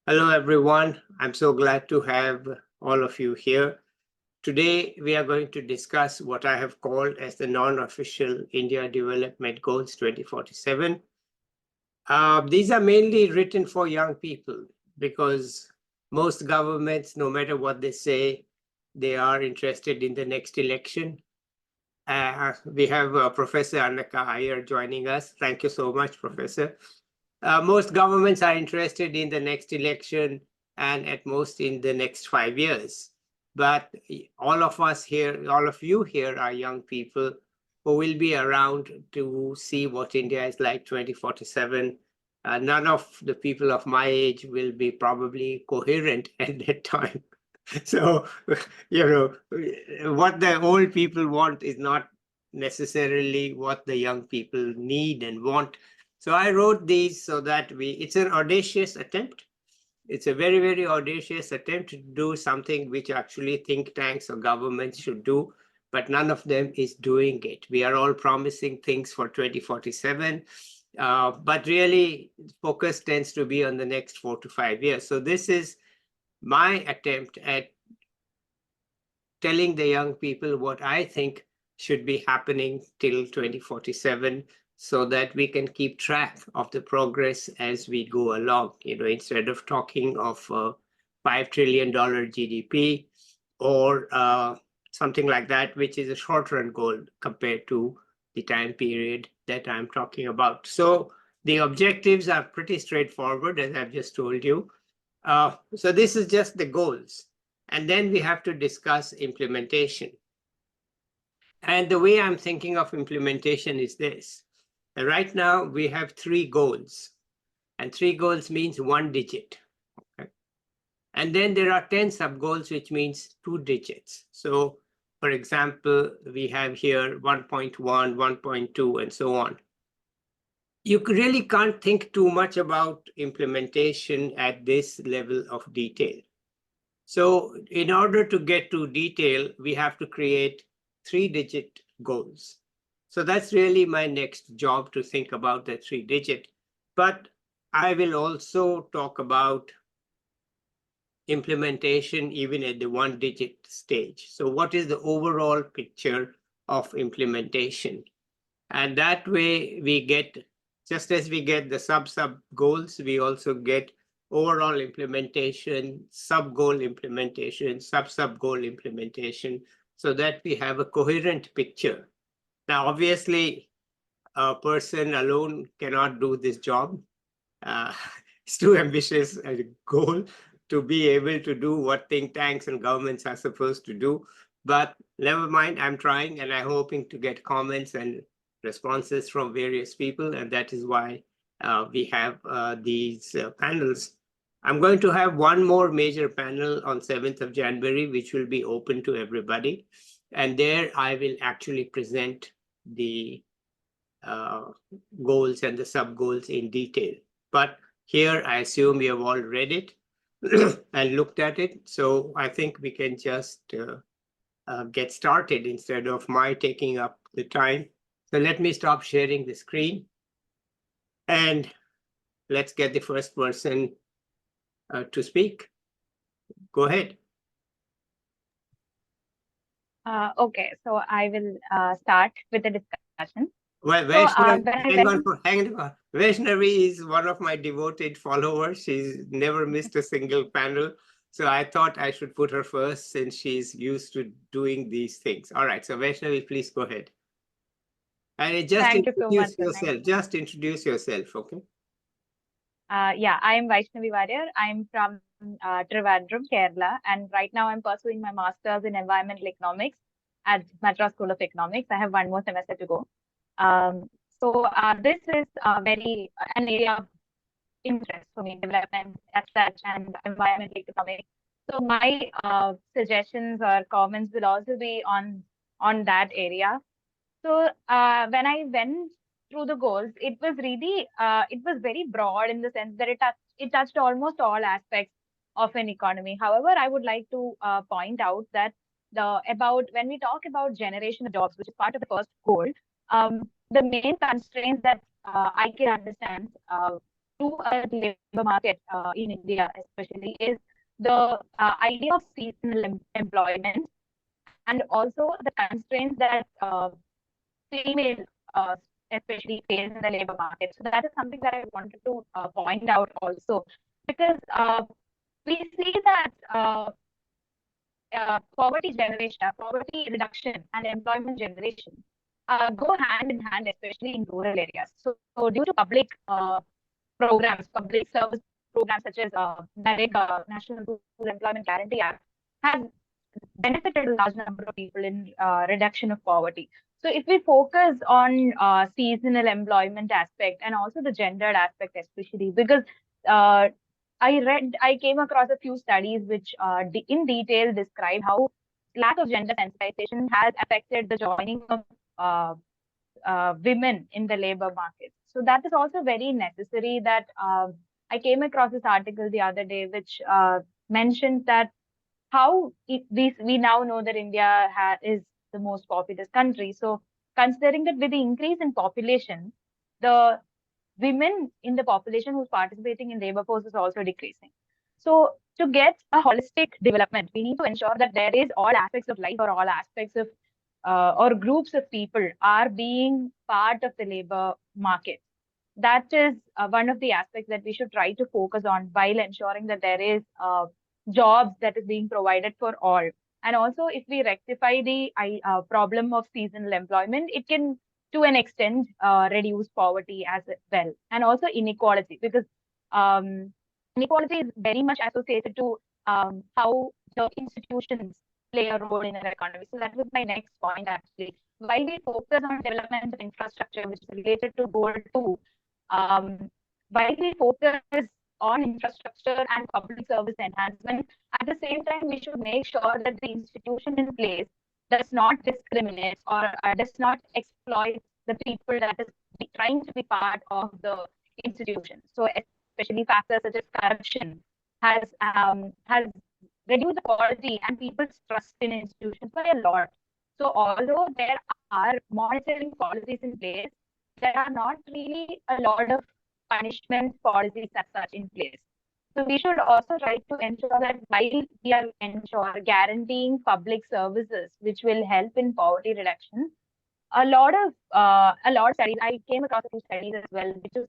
Hello, everyone. I'm so glad to have all of you here. Today, we are going to discuss what I have called as the non-official India Development Goals 2047. These are mainly written for young people because most governments, no matter what they say, they are interested in the next election. We have Professor Annaka Iyer joining us. Thank you so much, Professor. Most governments are interested in the next election and at most in the next 5 years. But all of us here, all of you here are young people who will be around to see what India is like 2047. None of the people of my age will be probably coherent at that time. So, what the old people want is not necessarily what the young people need and want. So I wrote these so that it's an audacious attempt. It's a very, very audacious attempt to do something which actually think tanks or governments should do, but none of them is doing it. We are all promising things for 2047, but really focus tends to be on the next 4 to 5 years. So this is my attempt at telling the young people what I think should be happening till 2047 so that we can keep track of the progress as we go along. Instead of talking of $5 trillion GDP or something like that, which is a short-run goal compared to the time period that I'm talking about. So the objectives are pretty straightforward, as I've just told you. So this is just the goals. And then we have to discuss implementation. And the way I'm thinking of implementation is this. Right now, we have 3 goals. And 3 goals means 1 digit. Okay? And then there are 10 sub-goals, which means 2 digits. So, for example, we have here 1.1, 1.2, and so on. You really can't think too much about implementation at this level of detail. So in order to get to detail, we have to create 3-digit goals. So that's really my next job, to think about the 3-digit. But I will also talk about implementation even at the 1-digit stage. So what is the overall picture of implementation? And that way we get, just as we get the sub goals, we also get overall implementation, sub goal implementation, sub goal implementation, so that we have a coherent picture. Now, obviously, a person alone cannot do this job. It's too ambitious a goal to be able to do what think tanks and governments are supposed to do. But never mind, I'm trying, and I'm hoping to get comments and responses from various people, and that is why we have these panels. I'm going to have one more major panel on 7th of January, which will be open to everybody. And there I will actually present the goals and the sub-goals in detail. But here, I assume you have all read it and looked at it. So I think we can just get started instead of my taking up the time. So let me stop sharing the screen. And let's get the first person to speak. Go ahead. Okay, so I will start with the discussion. Well, hang on. Vaishnavi is one of my devoted followers. She's never missed a single panel. So I thought I should put her first since she's used to doing these things. All right, so Vaishnavi, please go ahead. And just Thank you so much, introduce sir. yourself. Just introduce yourself, okay? Yeah, I am Vaishnavi Warrior. I'm from Trivandrum, Kerala, and right now I'm pursuing my master's in environmental economics at Madras School of Economics. I have one more semester to go. This is very an area of interest for me, development as such and environmental economics. So my suggestions or comments will also be on that area. So when I went through the goals, it was really it was very broad in the sense that it touched almost all aspects of an economy. However, I would like to point out that when we talk about generation of jobs, which is part of the first goal, the main constraints that I can understand to a labor market in India, especially, is the idea of seasonal employment and also the constraints that female especially face in the labor market. So that is something that I wanted to point out also, because we see that poverty generation, poverty reduction and employment generation go hand in hand, especially in rural areas. So due to public programs, public service programs such as NREGA, National Rural Employment Guarantee Act, has benefited a large number of people in reduction of poverty. So if we focus on seasonal employment aspect and also the gendered aspect, especially because uh, I came across a few studies which in detail describe how lack of gender sensitization has affected the joining of women in the labor market. So that is also very necessary that I came across this article the other day, which mentioned that how we now know that India is the most populous country. So considering that with the increase in population, the women in the population who's participating in labor force is also decreasing. So to get a holistic development, we need to ensure that there is all aspects of life or all aspects of or groups of people are being part of the labor market. That is one of the aspects that we should try to focus on while ensuring that there is jobs that is being provided for all. And also, if we rectify the problem of seasonal employment, it can, to an extent, reduce poverty as well, and also inequality, because um, inequality is very much associated to how the institutions play a role in our economy. So that was my next point, actually. While we focus on development of infrastructure, which is related to goal 2, um, while we focus on infrastructure and public service enhancement, at the same time, we should make sure that the institution in place does not discriminate or does not exploit the people that is trying to be part of the institution. So, especially factors such as corruption has reduced the quality and people's trust in institutions by a lot. So, although there are monitoring policies in place, there are not really a lot of punishment policies as such in place. So we should also try to ensure that while we are guaranteeing public services, which will help in poverty reduction, a lot of studies, I came across a few studies as well, which was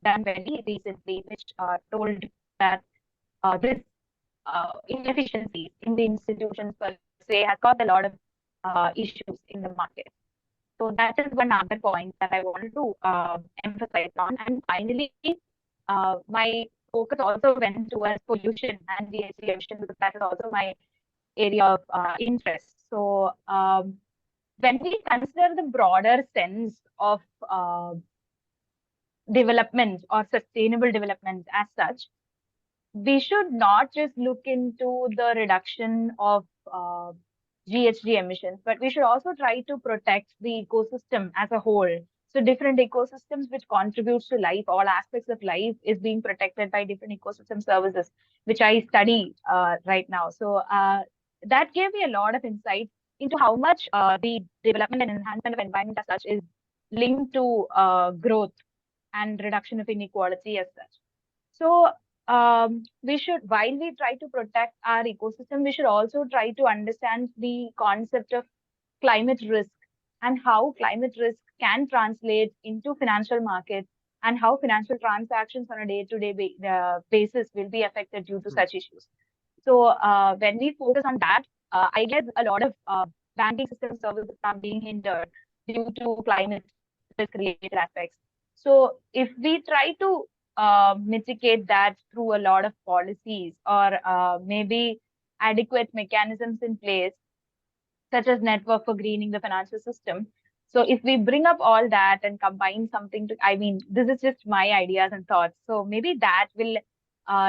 done very recently, which told that this inefficiencies in the institutions per se has caused a lot of issues in the market. So that is one other point that I wanted to emphasize on. And finally, my focus also went towards pollution and GHG emission, because that is also my area of interest. So when we consider the broader sense of development or sustainable development as such, we should not just look into the reduction of GHG emissions, but we should also try to protect the ecosystem as a whole. So different ecosystems which contributes to life, all aspects of life is being protected by different ecosystem services, which I study right now. So that gave me a lot of insight into how much the development and enhancement of environment as such is linked to growth and reduction of inequality as such. So we should, while we try to protect our ecosystem, we should also try to understand the concept of climate risk and how climate risk can translate into financial markets and how financial transactions on a day-to-day basis will be affected due to such issues. So when we focus on that, I guess a lot of banking system services are being hindered due to climate risk related aspects. So if we try to mitigate that through a lot of policies or maybe adequate mechanisms in place, such as network for greening the financial system. So if we bring up all that and combine something to, I mean, this is just my ideas and thoughts. So maybe that will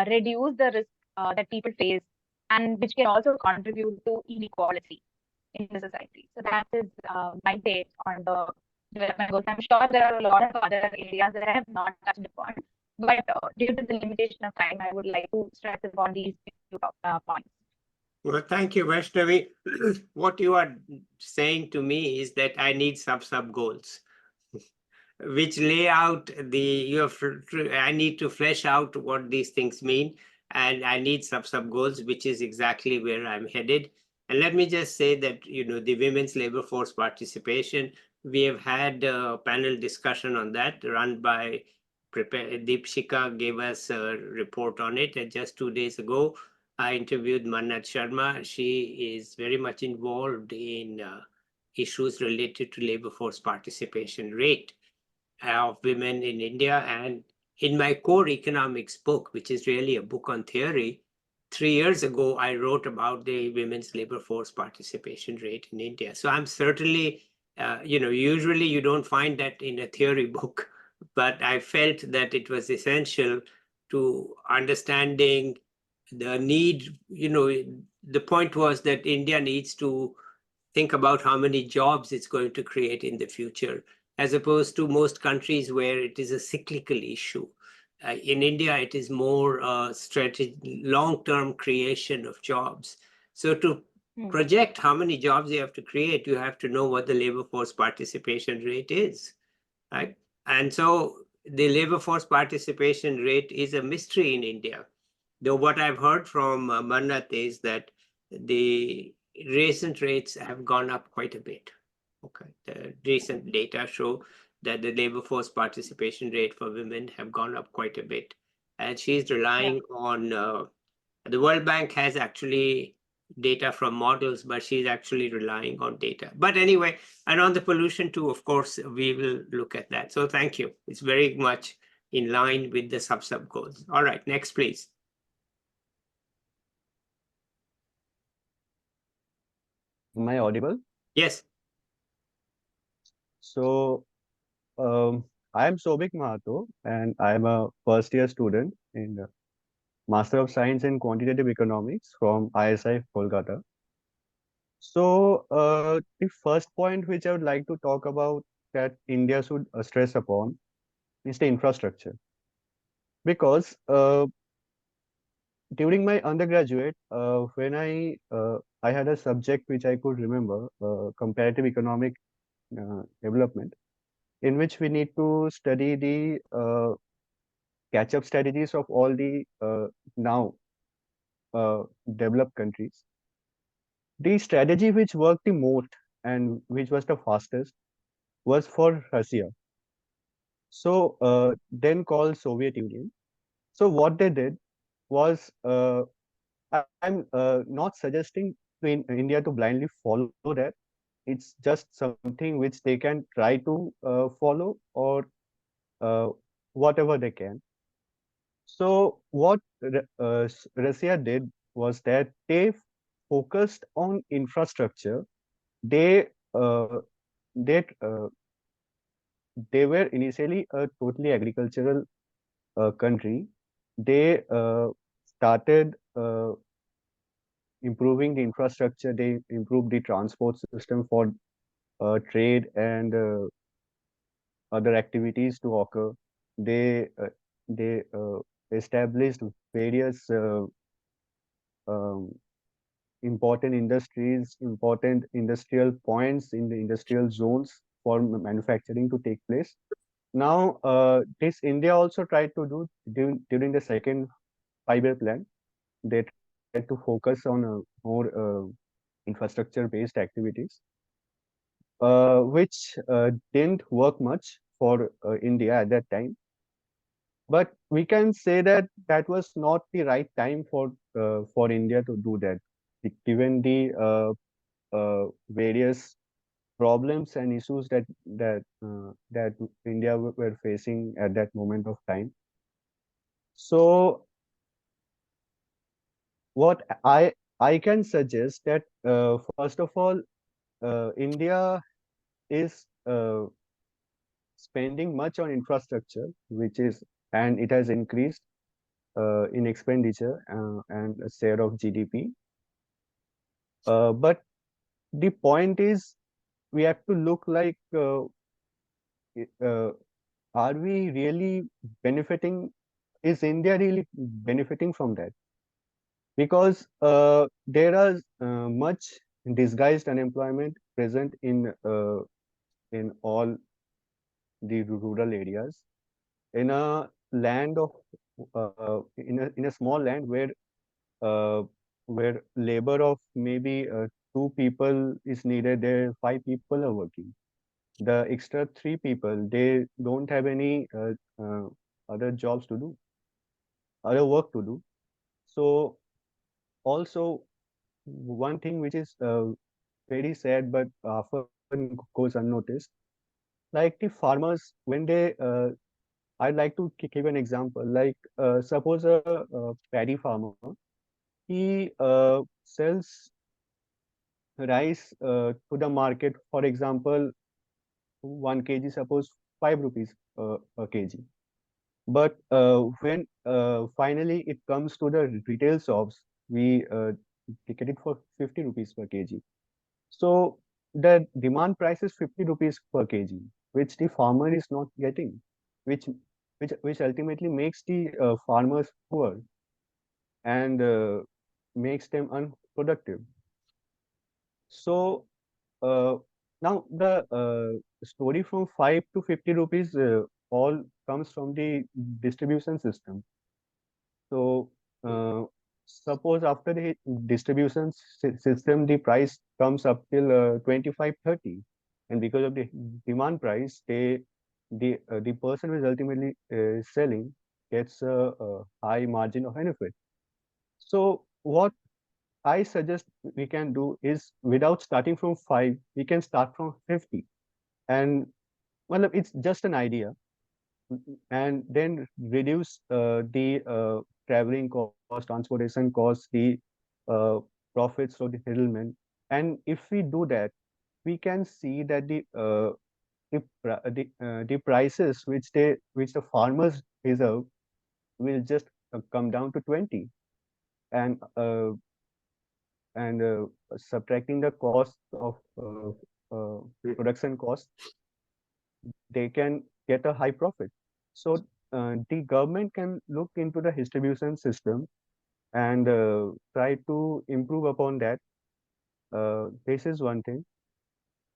reduce the risk that people face and which can also contribute to inequality in the society. So that is my take on the development goals. I'm sure there are a lot of other areas that I have not touched upon, but due to the limitation of time, I would like to stress upon these few points. Well, thank you, Vaishnavi. What you are saying to me is that I need sub goals. which lay out I need to flesh out what these things mean, and I need sub goals, which is exactly where I'm headed. And let me just say that, the women's labor force participation, we have had a panel discussion on that run by Deepshika gave us a report on it. And just 2 days ago, I interviewed Mannat Sharma. She is very much involved in issues related to labor force participation rate of women in India. And in my core economics book, which is really a book on theory, 3 years ago, I wrote about the women's labor force participation rate in India. So I'm certainly, usually you don't find that in a theory book, but I felt that it was essential to understanding the need. The point was that India needs to think about how many jobs it's going to create in the future, as opposed to most countries where it is a cyclical issue. In India, it is more long-term creation of jobs. So to project how many jobs you have to create, you have to know what the labor force participation rate is, right? And so the labor force participation rate is a mystery in India. Though what I've heard from Mannat is that the recent rates have gone up quite a bit. Okay, the recent data show that the labor force participation rate for women have gone up quite a bit. And she's relying on, the World Bank has actually data from models, but she's actually relying on data. But anyway, and on the pollution too, of course, we will look at that. So thank you. It's very much in line with the sub goals. All right, next, please. Am I audible? Yes. So, I am Sobik Mahato, and I am a first year student in the Master of Science in Quantitative Economics from ISI Kolkata. So, the first point which I would like to talk about that India should stress upon is the infrastructure. Because during my undergraduate, when I had a subject which I could remember, comparative economic development, in which we need to study the catch-up strategies of all the now developed countries. The strategy which worked the most and which was the fastest was for Russia. So then called Soviet Union. So what they did was, I'm not suggesting to India to blindly follow that. It's just something which they can try to follow, or uh, whatever they can. So what Russia did was that they focused on infrastructure. They uh, they uh, they were initially a totally agricultural country. They started improving the infrastructure. They improved the transport system for trade and other activities to occur. They established various um, important industries, important industrial points in the industrial zones for manufacturing to take place. Now, this India also tried to do during the second 5-year plan. They tried to focus on more infrastructure-based activities, which didn't work much for India at that time. But we can say that that was not the right time for India to do that, given the various problems and issues that India were facing at that moment of time. So what I can suggest that first of all, India is spending much on infrastructure, and it has increased in expenditure and a share of GDP. But the point is, we have to look like, uh, are we really benefiting? Is India really benefiting from that? Because there are much disguised unemployment present in all the rural areas, in a land of in a small land uh, where labor of maybe two people is needed, there 5 people are working. The extra 3 people, they don't have any other jobs to do, other work to do. So also one thing which is very sad but often goes unnoticed, like the farmers when they I'd like to give an example. Like suppose a paddy farmer, he sells rice to the market. For example, 1 kg, suppose 5 rupees a kg. But when finally it comes to the retail shops, we get it for 50 rupees per kg. So the demand price is 50 rupees per kg, which the farmer is not getting, which which ultimately makes the farmers poor and makes them unproductive. So uh, now the story from 5 to 50 rupees all comes from the distribution system. So suppose after the distribution system, the price comes up till 25, 30. And because of the demand price, the person who is ultimately selling gets a high margin of benefit. So what I suggest we can do is without starting from 5, we can start from 50. And well, it's just an idea. And then reduce the traveling cost, transportation cost, the uh, profits of the middlemen. And if we do that, we can see that the prices which the farmers deserve will just come down to 20, and subtracting the cost of production cost, they can get a high profit. So the government can look into the distribution system and try to improve upon that. This is one thing.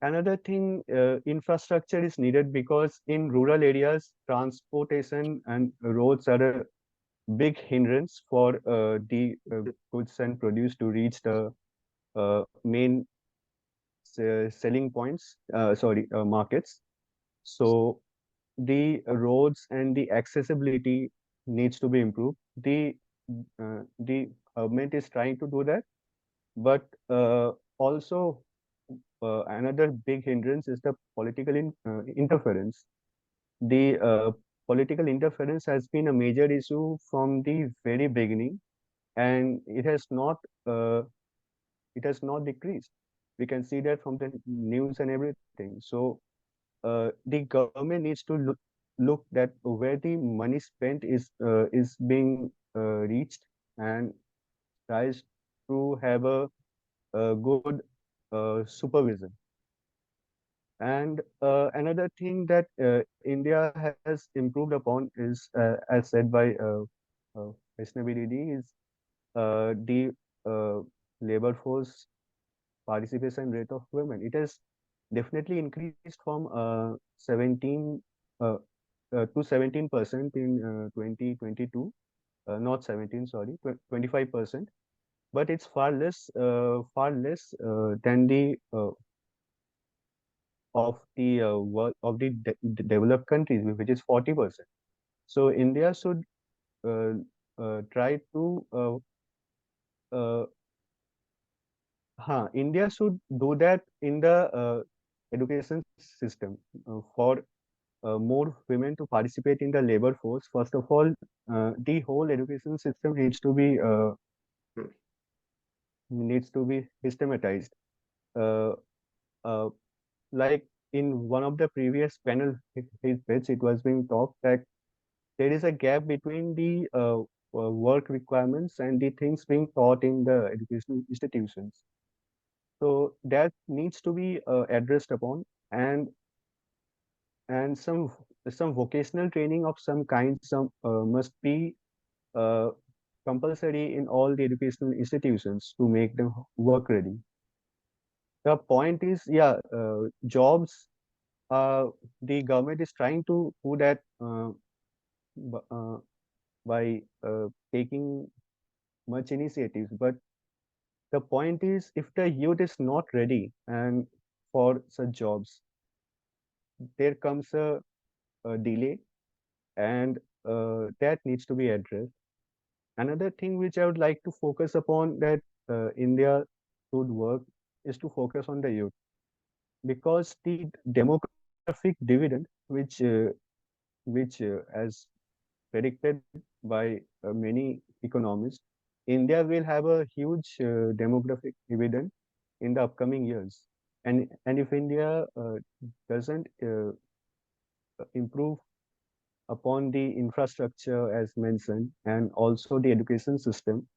Another thing, infrastructure is needed because in rural areas, transportation and roads are a big hindrance for the goods and produce to reach the main selling points, markets. So the roads and the accessibility needs to be improved. The government is trying to do that, but also another big hindrance is the political interference. The political interference has been a major issue from the very beginning, and uh, it has not decreased. We can see that from the news and everything. So the government needs to look that where the money spent is being reached, and tries to have a good supervision. And another thing that India has improved upon is, as said by Vaishnavi Didi, is the uh, labor force participation rate of women. It has definitely increased from 17 uh, to 17% in 2022. Not 17, sorry, 25%. But it's far less than the of the world of the developed countries, which is 40%. So India should uh, try to India should do that in the education system for more women to participate in the labor force. First of all, the whole education system needs to be systematized. Uh, uh, like in one of the previous panel which it was being talked that there is a gap between the work requirements and the things being taught in the educational institutions. So that needs to be addressed upon, and and some vocational training of some kind some must be uh, compulsory in all the educational institutions to make them work ready. The point is, yeah, jobs. the government is trying to do that by taking much initiatives. But the point is, if the youth is not ready and for such jobs, there comes a delay, and that needs to be addressed. Another thing which I would like to focus upon that India should work is to focus on the youth, because the demographic dividend which as predicted by many economists, India will have a huge demographic dividend in the upcoming years. And if India doesn't improve upon the infrastructure as mentioned, and also the education system,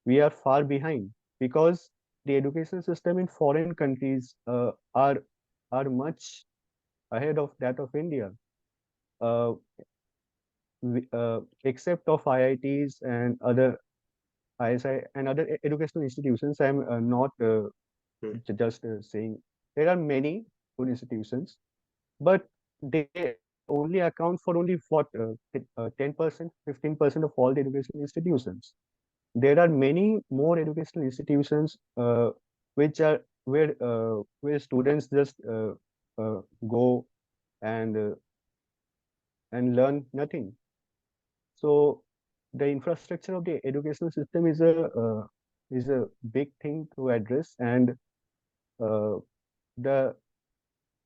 we are far behind, because the education system in foreign countries are much ahead of that of India. Uh, Except of IITs and other ISI and other educational institutions, I'm not just saying there are many good institutions, but they only account for only what 10%, 15% of all the educational institutions. There are many more educational institutions which are where students just go and uh, and learn nothing. So the infrastructure of the educational system is a big thing to address, and the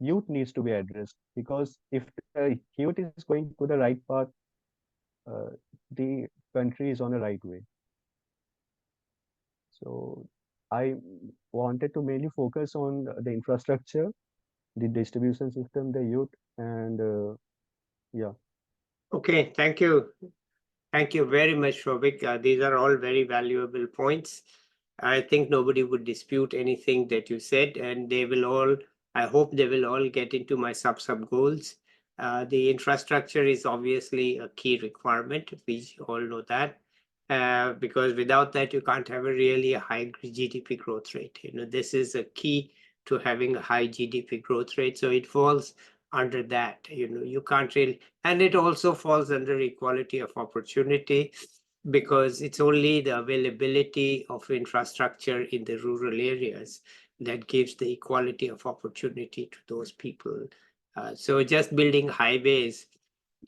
youth needs to be addressed, because if the youth is going to the right path, uh, the country is on the right way. So I wanted to mainly focus on the infrastructure, the distribution system, the youth, and yeah. Okay, thank you. Thank you very much, Shobik. These are all very valuable points. I think nobody would dispute anything that you said, and they will all, I hope they will all get into my sub goals. The infrastructure is obviously a key requirement. We all know that. Because without that, you can't have a really high GDP growth rate. You know, this is a key to having a high GDP growth rate. So it falls under that. You know, you can't really, and it also falls under equality of opportunity, because it's only the availability of infrastructure in the rural areas that gives the equality of opportunity to those people. So just building highways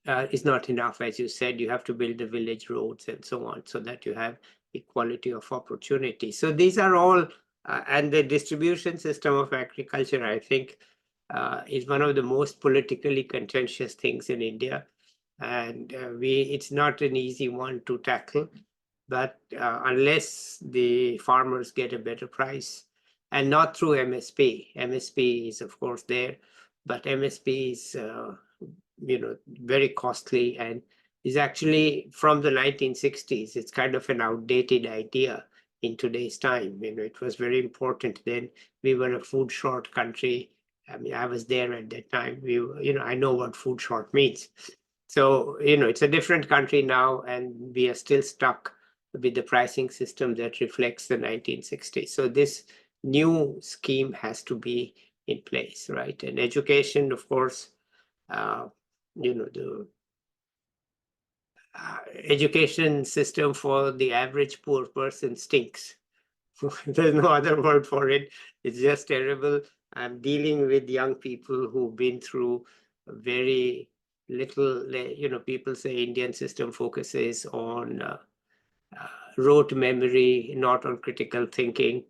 is not enough. As you said, you have to build the village roads and so on, so that you have equality of opportunity. So these are all, and the distribution system of agriculture, I think, is one of the most politically contentious things in India. And it's not an easy one to tackle, but unless the farmers get a better price, and not through MSP. MSP is of course there, but MSP is very costly, and is actually from the 1960s. It's kind of an outdated idea in today's time. It was very important then. We were a food short country. I mean, I was there at that time. I know what food short means. So, it's a different country now, and we are still stuck with the pricing system that reflects the 1960s. So this new scheme has to be in place, right? And education, of course, the education system for the average poor person stinks. There's no other word for it. It's just terrible. I'm dealing with young people who've been through very little. People say Indian system focuses on rote memory, not on critical thinking.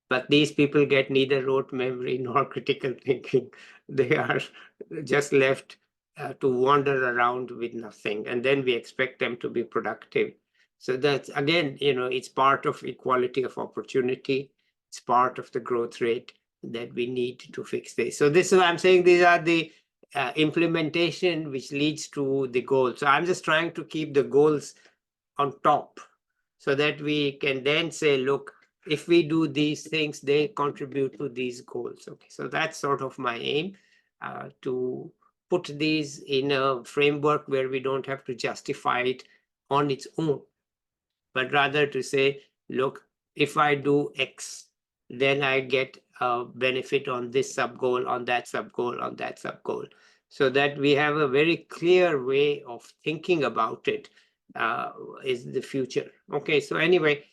But these people get neither rote memory nor critical thinking. They are just left to wander around with nothing. And then we expect them to be productive. So that's, again, it's part of equality of opportunity. It's part of the growth rate that we need to fix this. So this is, I'm saying, these are the implementation which leads to the goal. So I'm just trying to keep the goals on top, so that we can then say, look, if we do these things, they contribute to these goals. Okay, so that's sort of my aim, to put these in a framework where we don't have to justify it on its own, but rather to say, look, if I do X, then I get benefit on this sub goal, on that sub goal, on that sub goal, so that we have a very clear way of thinking about it, is the future. Okay, so anyway,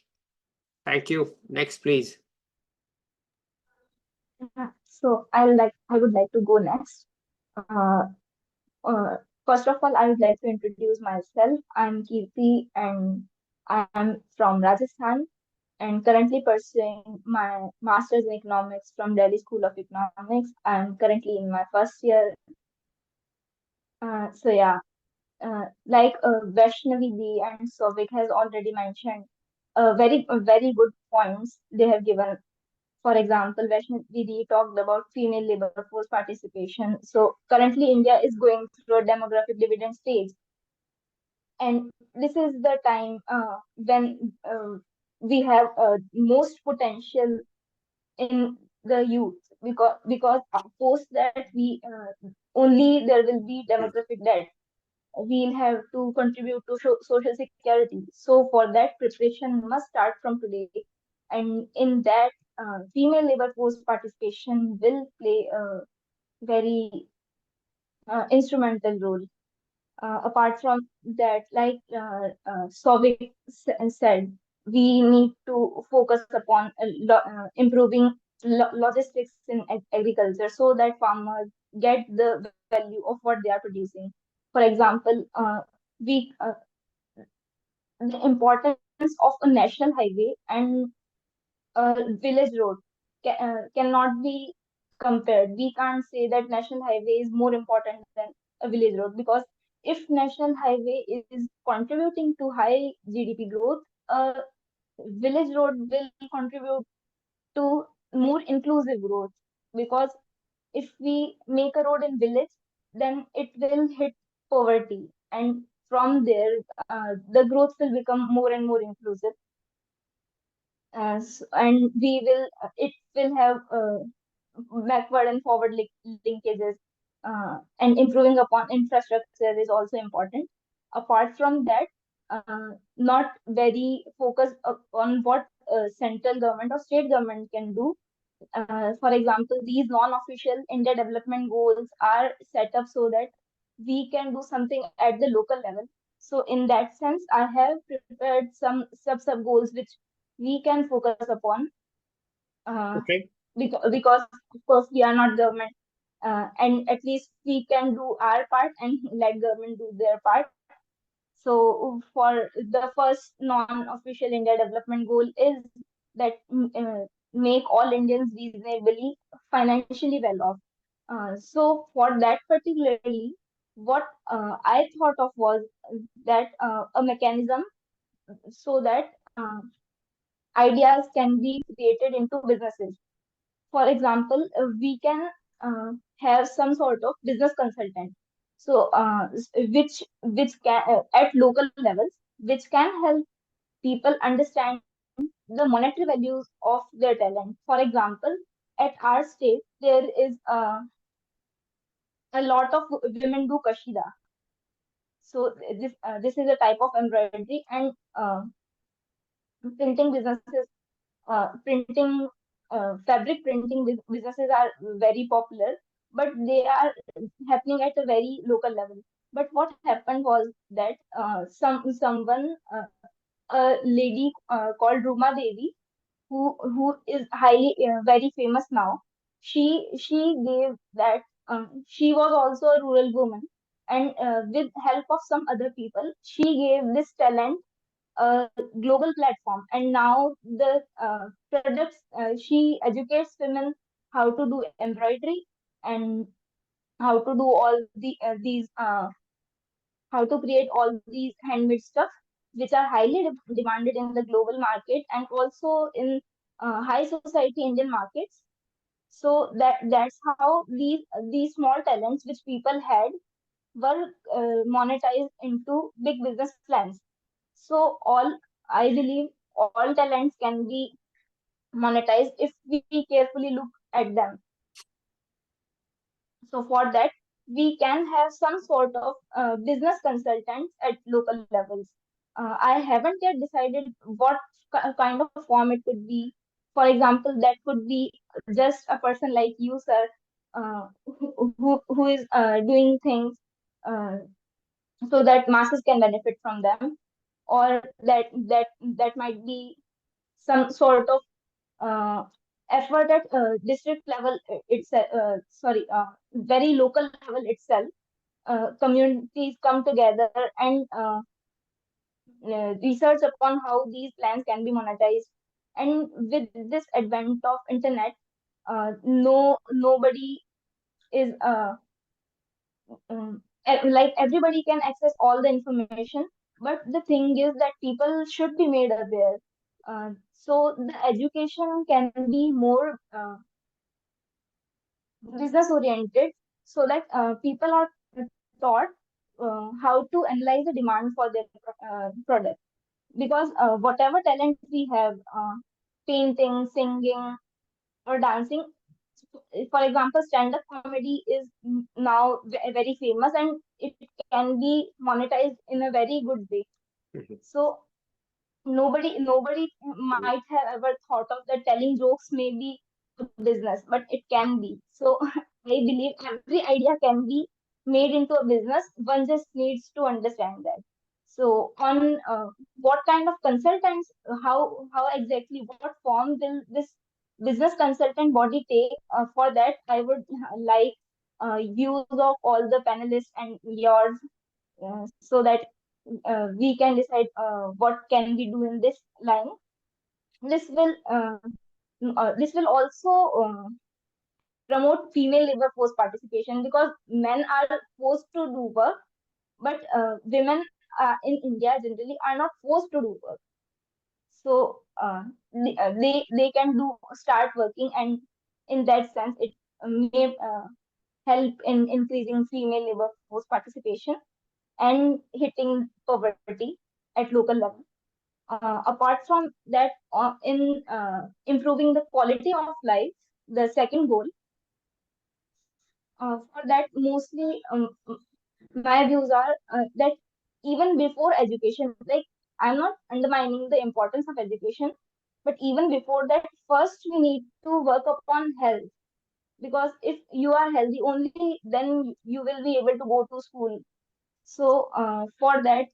thank you. Next, please. So I would like to go next. Uh, First of all, I would like to introduce myself. I'm Kirti and I'm from Rajasthan and currently pursuing my master's in economics from Delhi School of Economics. I'm currently in my first year. So yeah, like Vaishnavi D and Sovik has already mentioned, very good points they have given. For example, Vaishnavi Didi talked about female labor force participation. So currently, India is going through a demographic dividend stage, and this is the time when we have most potential in the youth, because post that we only there will be demographic debt. We'll have to contribute to social security. So for that, preparation must start from today. And in that, female labor force participation will play a very instrumental role. Apart from that, like Sovic said, we need to focus upon improving logistics in agriculture so that farmers get the value of what they are producing. For example, we the importance of a national highway and a village road cannot be compared. We can't say that national highway is more important than a village road, because if national highway is contributing to high GDP growth, a village road will contribute to more inclusive growth. Because if we make a road in village, then it will hit poverty, and from there, the growth will become more and more inclusive. And it will have backward and forward linkages, and improving upon infrastructure is also important. Apart from that, not very focused on what central government or state government can do. For example, these non-official India development goals are set up so that we can do something at the local level. So in that sense, I have prepared some sub goals which we can focus upon. Okay. Because of course we are not government, and at least we can do our part and let government do their part. So for the first non-official India development goal is that make all Indians reasonably financially well off. So for that particularly, what I thought of was that a mechanism so that ideas can be created into businesses. For example, we can have some sort of business consultant, so which can at local levels, which can help people understand the monetary values of their talent. For example, at our state there is a lot of women do kashida. So this is a type of embroidery, and printing businesses, printing fabric printing businesses are very popular, but they are happening at a very local level. But what happened was that someone a lady called Ruma Devi, who is highly very famous now, she gave that, she was also a rural woman, and with help of some other people, she gave this talent a global platform. And now the products, she educates women how to do embroidery, and how to do all these how to create all these handmade stuff, which are highly demanded in the global market and also in high society Indian markets. So that's how these small talents which people had were monetized into big business plans. So I believe all talents can be monetized if we carefully look at them. So for that, we can have some sort of business consultants at local levels. I haven't yet decided what kind of form it could be, For example, that could be just a person like you, sir, who is doing things uh, so that masses can benefit from them, or that might be some sort of uh, effort at district level itself, sorry, very local level itself. Communities come together and research upon how these plans can be monetized. And with this advent of internet, nobody is like everybody can access all the information, but the thing is that people should be made aware. So the education can be more business oriented, so that people are taught how to analyze the demand for their product. Because whatever talent we have, painting, singing, or dancing, for example, stand-up comedy is now very famous, and it can be monetized in a very good way. So nobody might have ever thought of that telling jokes may be a business, but it can be. So I believe every idea can be made into a business. One just needs to understand that. So on what kind of consultants, how exactly, what form will this business consultant body take? For that, I would like use of all the panelists and yours, so that we can decide what can we do in this line. This will this will also promote female labor force participation, because men are forced to do work, but women in India generally are not forced to do work. So they can do start working, and in that sense it may help in increasing female labor force participation and hitting poverty at local level. Apart from that, in improving the quality of life, the second goal, for that mostly my views are that even before education, like, I'm not undermining the importance of education, but even before that, first we need to work upon health. Because if you are healthy, only then you will be able to go to school. So for that,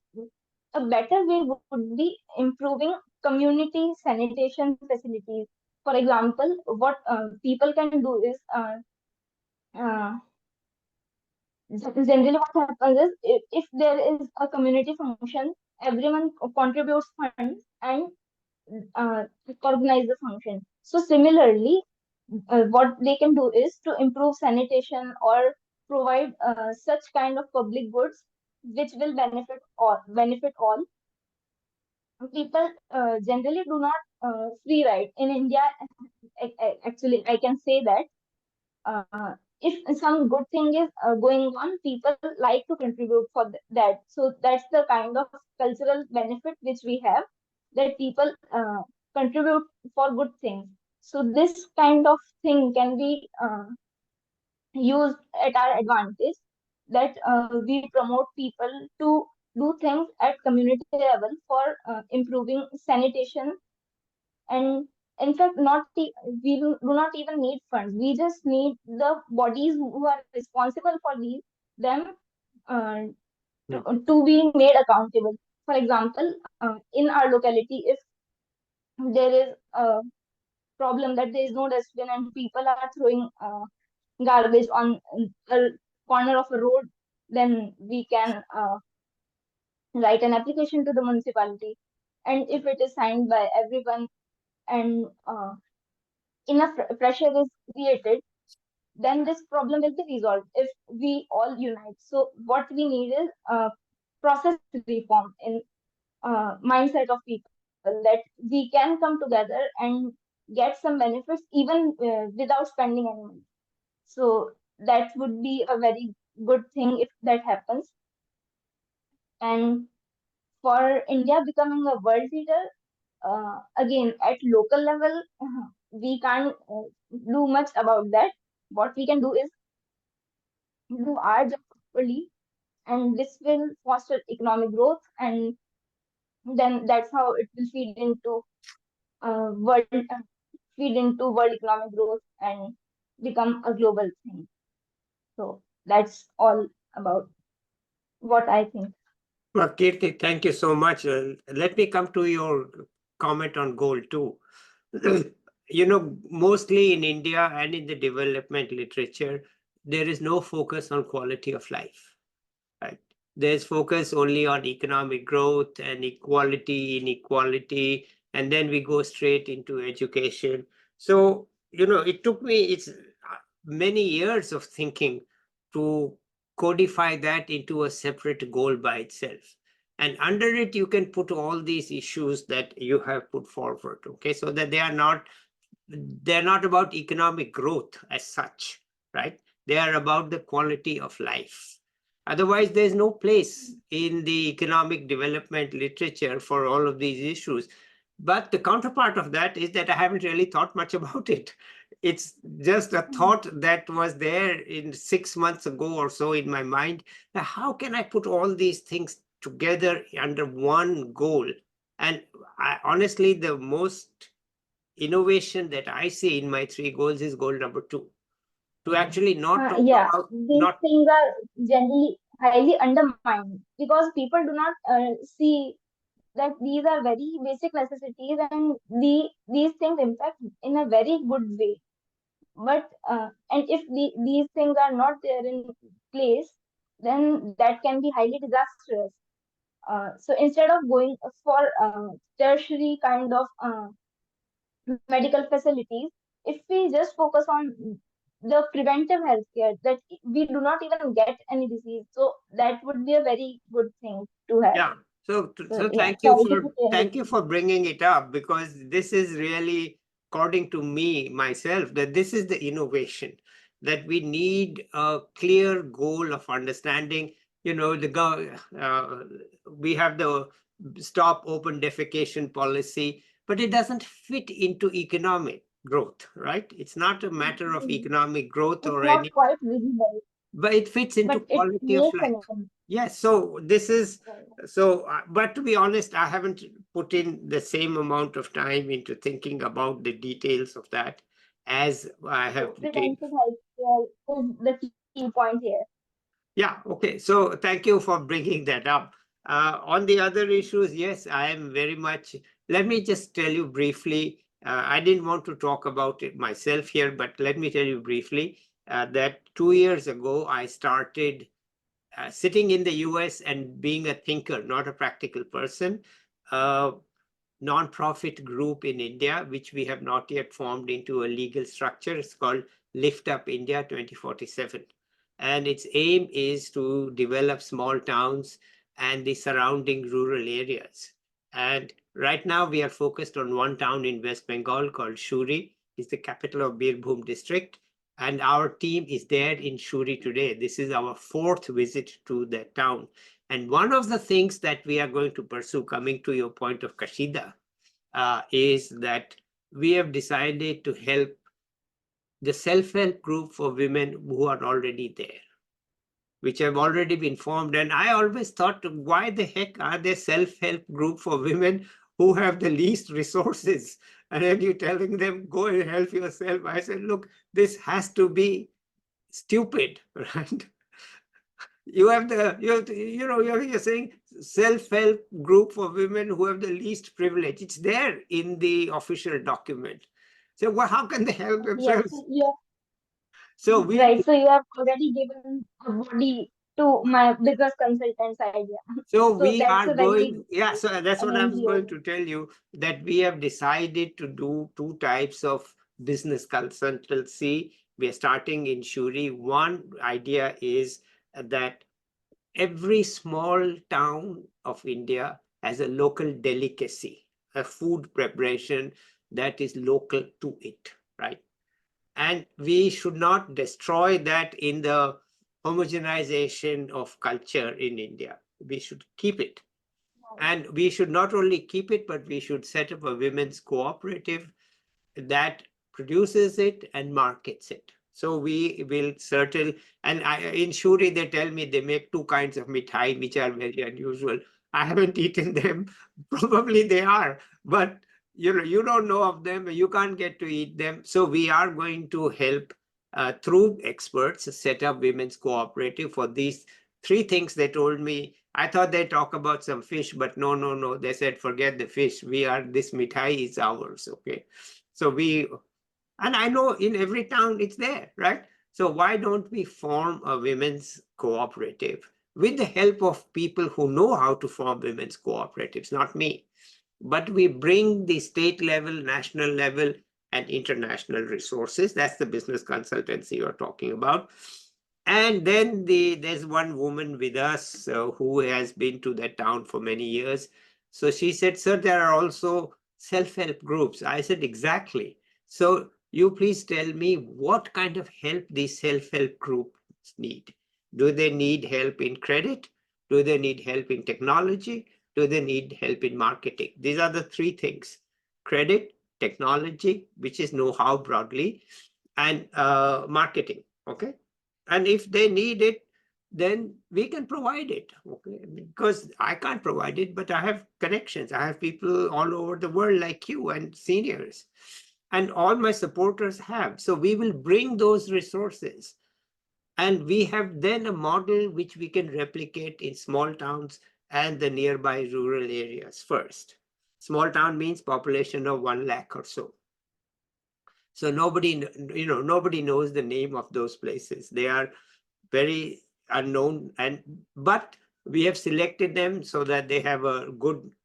a better way would be improving community sanitation facilities. For example, what people can do is, uh, generally what happens is, if there is a community function, everyone contributes funds and uh, organize the function. So similarly, what they can do is to improve sanitation or provide such kind of public goods which will benefit all. People generally do not free ride in India. Actually, I can say that if some good thing is going on, people like to contribute for that. So that's the kind of cultural benefit which we have, that people contribute for good things. So this kind of thing can be used at our advantage, that we promote people to do things at community level for improving sanitation. And in fact, we do not even need funds. We just need the bodies who are responsible for these them uh, to be made accountable. For example, in our locality, if there is a problem that there is no dustbin and people are throwing garbage on a corner of a road, then we can write an application to the municipality. And if it is signed by everyone, and enough pressure is created, then this problem will be resolved if we all unite. So what we need is process reform in mindset of people, that we can come together and get some benefits even without spending any money. So that would be a very good thing if that happens. And for India becoming a world leader, again at local level, we can't do much about that. What we can do is do our job properly, and this will foster economic growth, and then that's how it will feed into world feed into world economic growth and become a global thing. So that's all about what I think. Well, Kirti, thank you so much. Let me come to your comment on goal too. Mostly in India and in the development literature, there is no focus on quality of life, right? There's focus only on economic growth and equality, inequality, and then we go straight into education. So, it took me many years of thinking to codify that into a separate goal by itself. And under it, you can put all these issues that you have put forward, okay? So that they're not about economic growth as such, right? They are about the quality of life. Otherwise, there's no place in the economic development literature for all of these issues. But the counterpart of that is that I haven't really thought much about it. It's just a thought that was there in 6 months ago or so in my mind. How can I put all these things together under one goal? And honestly, the most innovation that I see in my 3 goals is goal number 2. To actually not talk Yeah, about, these things are generally highly undermined because people do not see that these are very basic necessities and these things impact in a very good way. But and if these things are not there in place, then that can be highly disastrous. So instead of going for tertiary kind of medical facilities, if we just focus on the preventive healthcare, that we do not even get any disease, so that would be a very good thing to have. yeah. So Yeah, thank you sorry to for bringing it up, because this is really, according to me myself, that this is the innovation, that we need a clear goal of understanding. We have the stop open defecation policy, but it doesn't fit into economic growth, right? It's not a matter of economic growth it's or not any, quite visible, but it fits into but it quality of makes life. an impact. Yes, so this is but to be honest, I haven't put in the same amount of time into thinking about the details of that as I have So put in. preventive healthcare is the key point here. Yeah, okay. So thank you for bringing that up. On the other issues, yes, I am very much. Let me just tell you briefly. I didn't want to talk about it myself here, but let me tell you briefly that 2 years ago, I started sitting in the US and being a thinker, not a practical person, a nonprofit group in India, which we have not yet formed into a legal structure. It's called Lift Up India 2047. And its aim is to develop small towns and the surrounding rural areas. And right now we are focused on one town in West Bengal called Shuri. It's the capital of Birbhum district. And our team is there in Shuri today. This is our 4th visit to that town. And one of the things that we are going to pursue, coming to your point of Kashida, is that we have decided to help the self-help group for women who are already there, which have already been formed. And I always thought, why the heck are there self-help group for women who have the least resources? And then you're telling them, go and help yourself. I said, look, this has to be stupid, right? You're saying self-help group for women who have the least privilege. It's there in the official document. So how can they help Yes, themselves? yeah, So right. So you have already given a body to my business consultants idea. So So we that's are a very going, yeah, so that's an what I was NGO. going to tell you, that we have decided to do 2 types of business consultancy. We are starting in Shuri. One idea is that every small town of India has a local delicacy, a food preparation that is local to it, right? And we should not destroy that in the homogenization of culture in India. We should keep it. And we should not only keep it, but we should set up a women's cooperative that produces it and markets it. So we will and in Shuri, they tell me they make 2 kinds of mithai, which are very unusual. I haven't eaten them. Probably they are, but you don't know of them, you can't get to eat them. So we are going to help through experts set up women's cooperative for these three things they told me. I thought they talk about some fish, but no. They said, forget the fish. This mithai is ours. Okay. So and I know in every town it's there, right? So why don't we form a women's cooperative with the help of people who know how to form women's cooperatives, not me, but we bring the state level, national level, and international resources. That's the business consultancy you're talking about. And then there's one woman with us who has been to that town for many years. So she said, sir, there are also self-help groups. I said, exactly. So you please tell me what kind of help these self-help groups need. Do they need help in credit? Do they need help in technology? Do they need help in marketing? These are the three things: credit, technology, which is know-how broadly, and marketing. Okay. And if they need it, then we can provide it. Okay. Because I can't provide it, but I have connections. I have people all over the world like you and seniors. And all my supporters have. So we will bring those resources. And we have then a model which we can replicate in small towns and the nearby rural areas first. Small town means population of 1 lakh or so. So nobody knows the name of those places. They are very unknown, but we have selected them so that they have a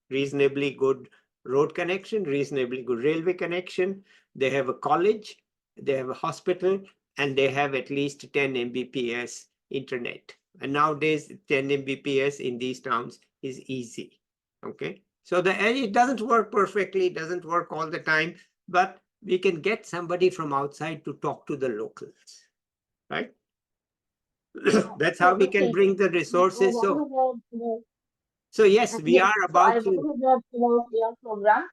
reasonably good road connection, reasonably good railway connection. They have a college, they have a hospital, and they have at least 10 Mbps internet. And nowadays, 10 Mbps in these towns is easy. Okay. So and it doesn't work perfectly, it doesn't work all the time, but we can get somebody from outside to talk to the locals, right? That's how we can bring the resources. So yes, we Yes, are so I about was to. aware about your program,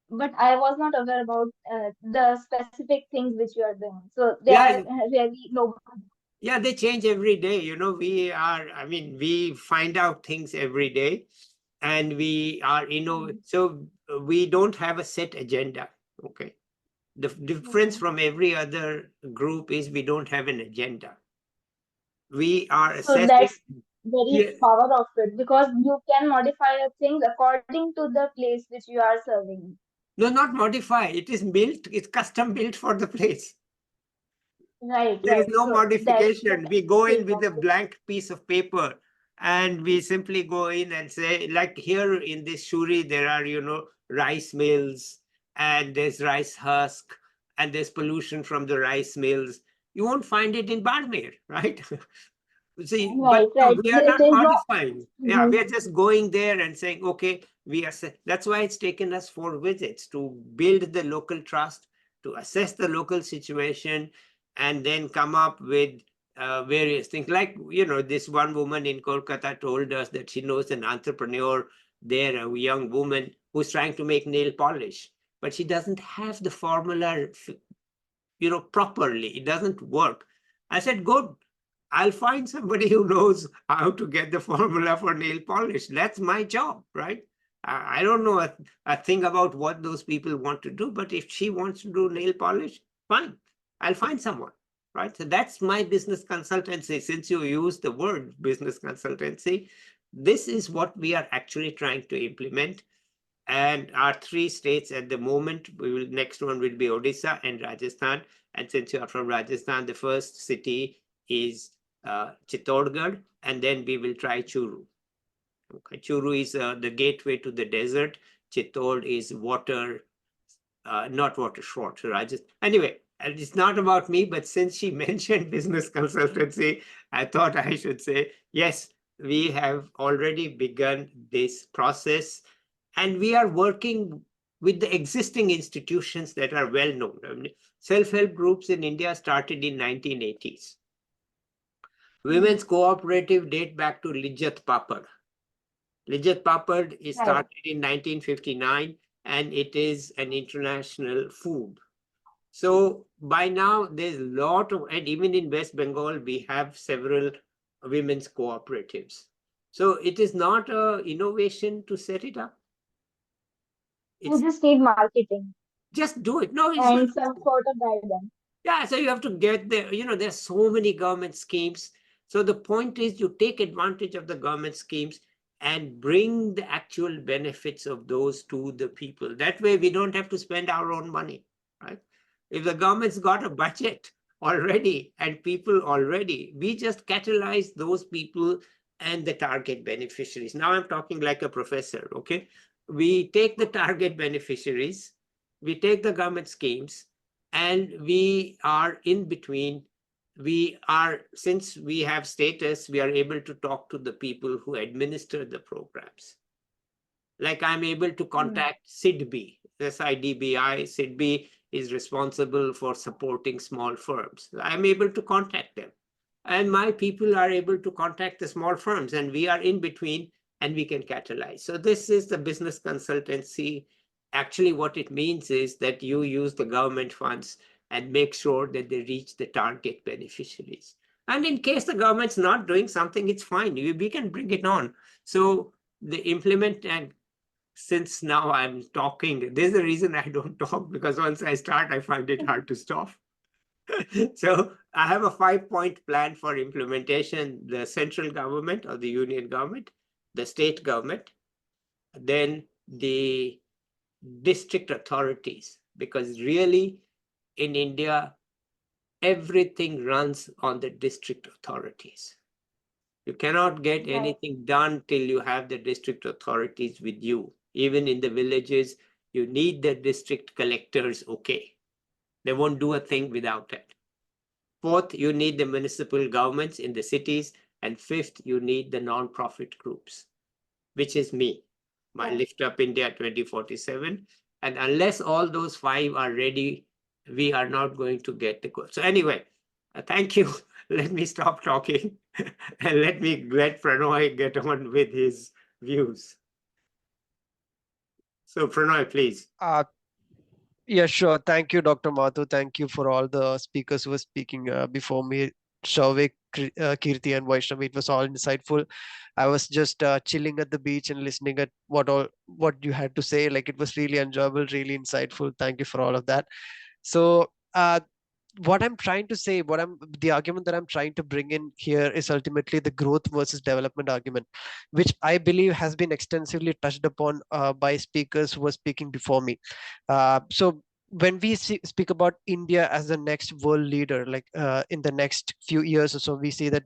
but I was not aware about the specific things which you are doing. So they Yeah, are really noble. yeah, they change every day. We find out things every day, and we are, so we don't have a set agenda. Okay. The difference from every other group is we don't have an agenda. We are So assessing. that's very Yeah, power of it because you can modify your things according to the place which you are serving. no, not modify. It is built, it's custom built for the place. Right, There is right. no So that's the modification. We go in thing with of a it. blank piece of paper and we simply go in and say, like here in this Shuri, there are, rice mills and there's rice husk and there's pollution from the rice mills. You won't find it in Barmer, right? See, but Right, no, right. we are not There is no. modifying. Yeah, we Mhm. are just going there and saying, okay, that's why it's taken us 4 visits to build the local trust, to assess the local situation, and then come up with various things. Like, this one woman in Kolkata told us that she knows an entrepreneur there, a young woman who's trying to make nail polish, but she doesn't have the formula, properly. It doesn't work. I said, good. I'll find somebody who knows how to get the formula for nail polish. That's my job, right? I don't know a thing about what those people want to do, but if she wants to do nail polish, fine. I'll find someone, right? So that's my business consultancy. Since you use the word business consultancy, this is what we are actually trying to implement. And our 3 states at the moment, next one will be Odisha and Rajasthan. And since you are from Rajasthan, the first city is Chittorgarh, and then we will try Churu. Okay. Churu is the gateway to the desert. Chittor is water, not water short. Anyway, and it's not about me, but since she mentioned business consultancy, I thought I should say, yes, we have already begun this process and we are working with the existing institutions that are well known. I mean, self-help groups in India started in 1980s. Women's cooperative date back to Lijjat Papad. Lijjat Papad is Right. started in 1959 and it is an international food. So by now there's a lot of, and even in West Bengal, we have several women's cooperatives. So it is not an innovation to set it up. You It's just need marketing just do it. No, it's and not. some sort of guidance. Yeah, so you have to get there. There's so many government schemes. So the point is you take advantage of the government schemes and bring the actual benefits of those to the people. That way we don't have to spend our own money, right? If the government's got a budget already and people already, we just catalyze those people and the target beneficiaries. Now I'm talking like a professor, okay? We take the target beneficiaries, we take the government schemes, and we are in between. Since we have status, we are able to talk to the people who administer the programs. Like I'm able to contact SIDBI, SIDBI. SIDBI is responsible for supporting small firms. I'm able to contact them. And my people are able to contact the small firms, and we are in between, and we can catalyze. So this is the business consultancy. Actually, what it means is that you use the government funds and make sure that they reach the target beneficiaries. And in case the government's not doing something, it's fine. We can bring it on. So the implement, and since now I'm talking, there's a reason I don't talk, because once I start, I find it hard to stop. So I have a 5-point plan for implementation: the central government or the union government, the state government, then the district authorities, because really in India, everything runs on the district authorities. You cannot get Right. anything done till you have the district authorities with you. Even in the villages, you need the district collectors, okay. They won't do a thing without it. Fourth, you need the municipal governments in the cities. And fifth, you need the non-profit groups, which is me, my Right. Lift Up India 2047. And unless all those 5 are ready, we are not going to get the goal. So anyway, thank you. Let me stop talking and let Pranoy get on with his views. So Pranoy, please. Yeah, sure. Thank you, Dr. Mathu. Thank you for all the speakers who were speaking before me, Shavik, Kirti, and Vaishnavi. It was all insightful. I was just chilling at the beach and listening at what you had to say. Like, it was really enjoyable, really insightful. Thank you for all of that. So, what I'm trying to say, the argument that I'm trying to bring in here is ultimately the growth versus development argument, which I believe has been extensively touched upon by speakers who were speaking before me. So when we speak about India as the next world leader, like in the next few years or so, we see that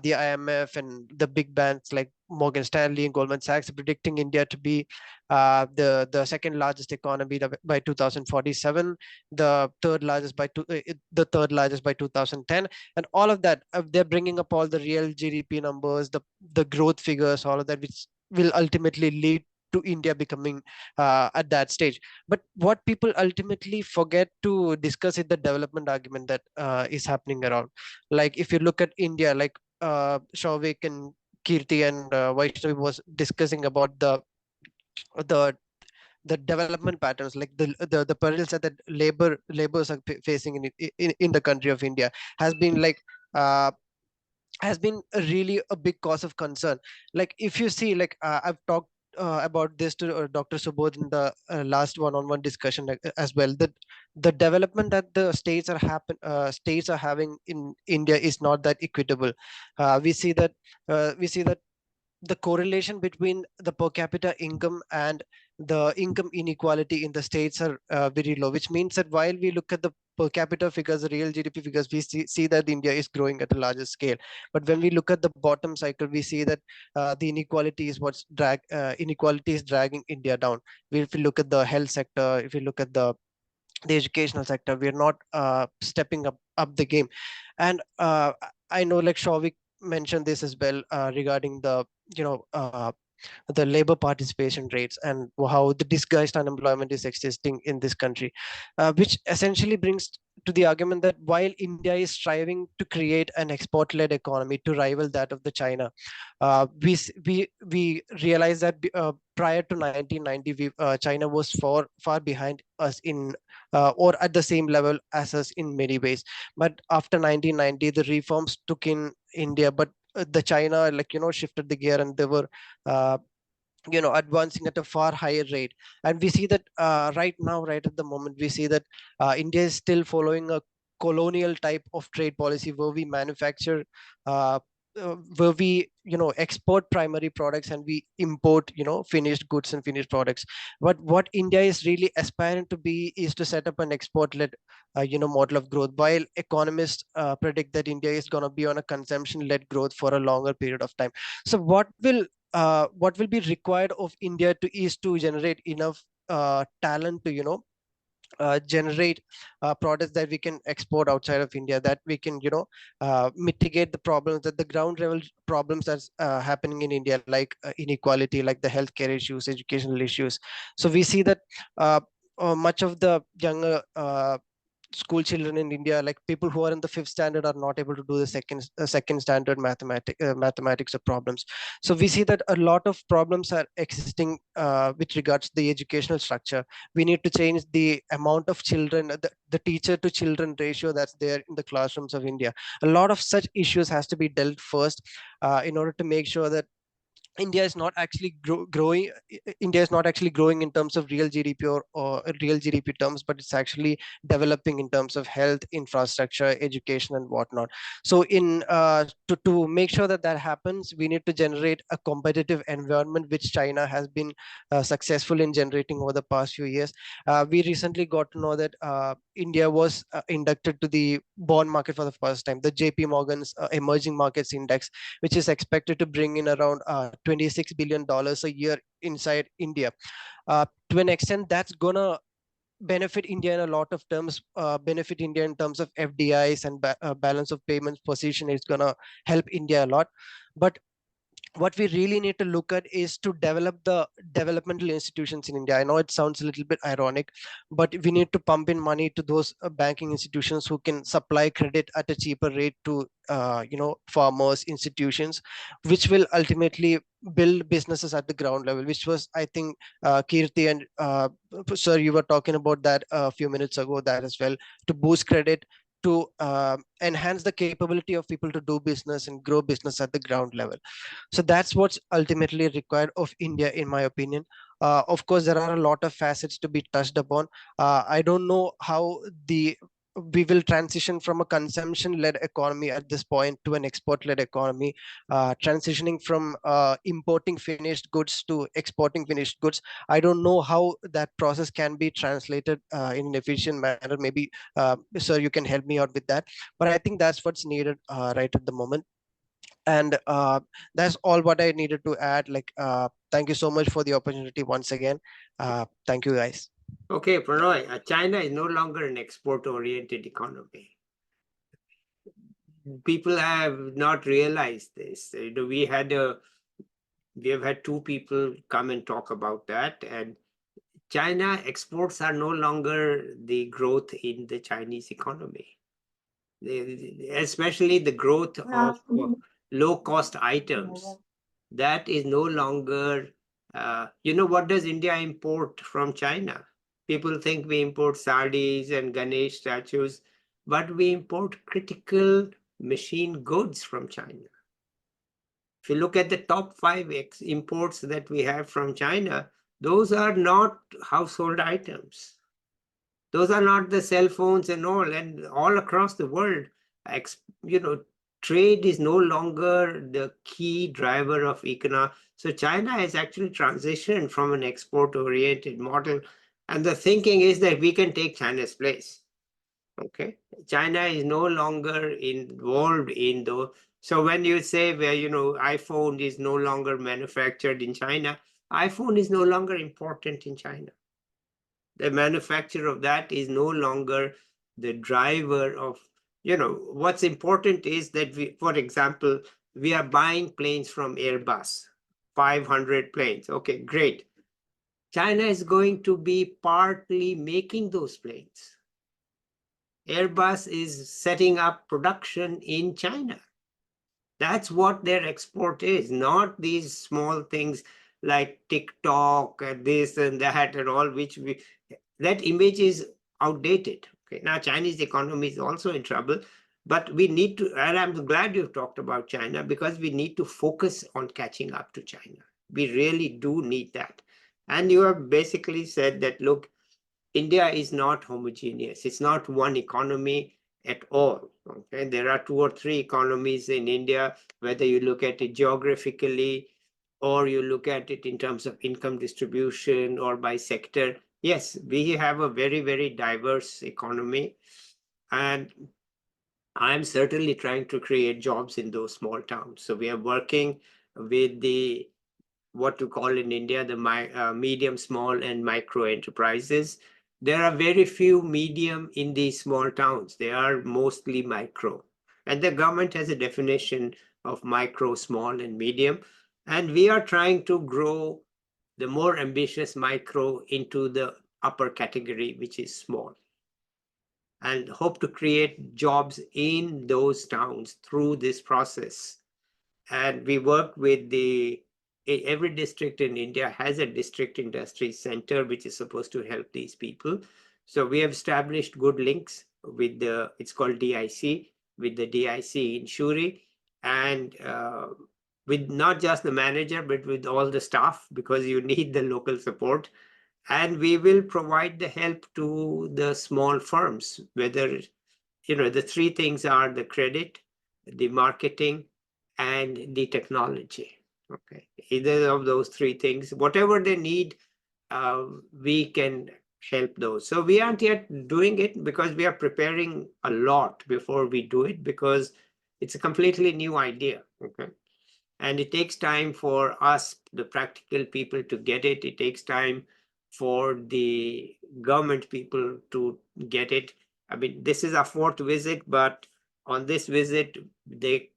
the IMF and the big banks like Morgan Stanley and Goldman Sachs are predicting India to be the second largest economy by 2047, the third largest by 2010, and all of that. They're bringing up all the real GDP numbers, the growth figures, all of that, which will ultimately lead to India becoming at that stage. But what people ultimately forget to discuss is the development argument that is happening around. Like, if you look at India, like Shavik and Kirti and Vaishnavi was discussing about the the development patterns, like the perils that the laborers are facing in the country of India, has been like uh, has been really a big cause of concern. Like, if you see, like I've talked about this to Dr. Subodh in the last one-on-one discussion, like, as well, that the development that the states are having in India is not that equitable. We see that the correlation between the per capita income and the income inequality in the states are very low, which means that while we look at the per capita figures, the real GDP figures, we see that India is growing at a larger scale. But when we look at the bottom cycle, we see that the inequality is dragging India down. If we look at the health sector, if we look at the educational sector, we are not stepping up the game. And I know, like Shavik mentioned this as well, regarding you know uh, the labor participation rates and how the disguised unemployment is existing in this country, which essentially brings to the argument that while India is striving to create an export-led economy to rival that of the China, we realize that prior to 1990, China was far behind us in or at the same level as us in many ways. But after 1990, the reforms took in India, but the China, like, shifted the gear, and uh, advancing at a far higher rate. And we see that right now, right at the moment, we see that India is still following a colonial type of trade policy where we manufacture uh, where we export primary products and we import finished goods and finished products. But what India is really aspiring to be is to set up an export led model of growth, while economists predict that India is going to be on a consumption led growth for a longer period of time. So what will be required of India is to generate enough talent to generate products that we can export outside of India, that we can mitigate the problems, that the ground level problems that's happening in India, like inequality, like the healthcare issues, educational issues. So we see that much of the younger school children in India, like people who are in the 5th standard, are not able to do the second standard mathematics or problems. So we see that a lot of problems are existing with regards to the educational structure. We need to change the amount of children, the teacher to children ratio that's there in the classrooms of India. A lot of such issues has to be dealt first in order to make sure that India is not actually growing. India is not actually growing in terms of real GDP or real GDP terms, but it's actually developing in terms of health, infrastructure, education, and whatnot. So, to make sure that that happens, we need to generate a competitive environment, which China has been successful in generating over the past few years. We recently got to know that India was inducted to the bond market for the first time, the JP Morgan's Emerging Markets Index, which is expected to bring in around $26 billion a year inside India. To an extent, that's gonna benefit India in a lot of terms, benefit India in terms of FDIs and balance of payments position. Is gonna help India a lot. But what we really need to look at is to develop the developmental institutions in India. I know it sounds a little bit ironic, but we need to pump in money to those banking institutions who can supply credit at a cheaper rate to farmers, institutions, which will ultimately build businesses at the ground level, which was, I think, Kirti and sir, you were talking about that a few minutes ago, that as well, to boost credit, to enhance the capability of people to do business and grow business at the ground level. So that's what's ultimately required of India, in my opinion. Of course, there are a lot of facets to be touched upon. I don't know how we will transition from a consumption-led economy at this point to an export-led economy, transitioning from importing finished goods to exporting finished goods. I don't know how that process can be translated in an efficient manner. Maybe, sir, you can help me out with that. But I think that's what's needed right at the moment. And that's all what I needed to add. Like, thank you so much for the opportunity once again. Thank you, guys. Okay, Pranoy, China is no longer an export-oriented economy. People have not realized this. We have had two people come and talk about that, and China exports are no longer the growth in the Chinese economy. Especially the growth of low-cost items. That is no longer, what does India import from China? People think we import saris and Ganesh statues, but we import critical machine goods from China. If you look at the top 5 imports that we have from China, those are not household items. Those are not the cell phones and all across the world, trade is no longer the key driver of economy. So China has actually transitioned from an export-oriented model. And the thinking is that we can take China's place. Okay. China is no longer involved in those. So when you say iPhone is no longer manufactured in China, iPhone is no longer important in China. The manufacture of that is no longer the driver of, what's important is that for example, we are buying planes from Airbus, 500 planes. Okay, great. China is going to be partly making those planes. Airbus is setting up production in China. That's what their export is, not these small things like TikTok and this and that and all, that image is outdated. Okay, now Chinese economy is also in trouble, but we need to, and I'm glad you've talked about China, because we need to focus on catching up to China. We really do need that. And you have basically said that, look, India is not homogeneous. It's not one economy at all. Okay, there are 2 or 3 economies in India, whether you look at it geographically or you look at it in terms of income distribution or by sector. Yes, we have a very, very diverse economy. And I'm certainly trying to create jobs in those small towns. So we are working with the what to call in India, the medium, small, and micro enterprises. There are very few medium in these small towns. They are mostly micro. And the government has a definition of micro, small, and medium. And we are trying to grow the more ambitious micro into the upper category, which is small, and hope to create jobs in those towns through this process. And we work with every district in India has a district industry center, which is supposed to help these people. So we have established good links with it's called DIC, with the DIC in Shuri, and with not just the manager, but with all the staff, because you need the local support. And we will provide the help to the small firms, whether, the 3 things are the credit, the marketing, and the technology. Okay, either of those 3 things, whatever they need, we can help those. So we aren't yet doing it because we are preparing a lot before we do it, because it's a completely new idea. Okay, and it takes time for us, the practical people, to get it. It takes time for the government people to get it. I mean, this is our 4th visit, but on this visit, they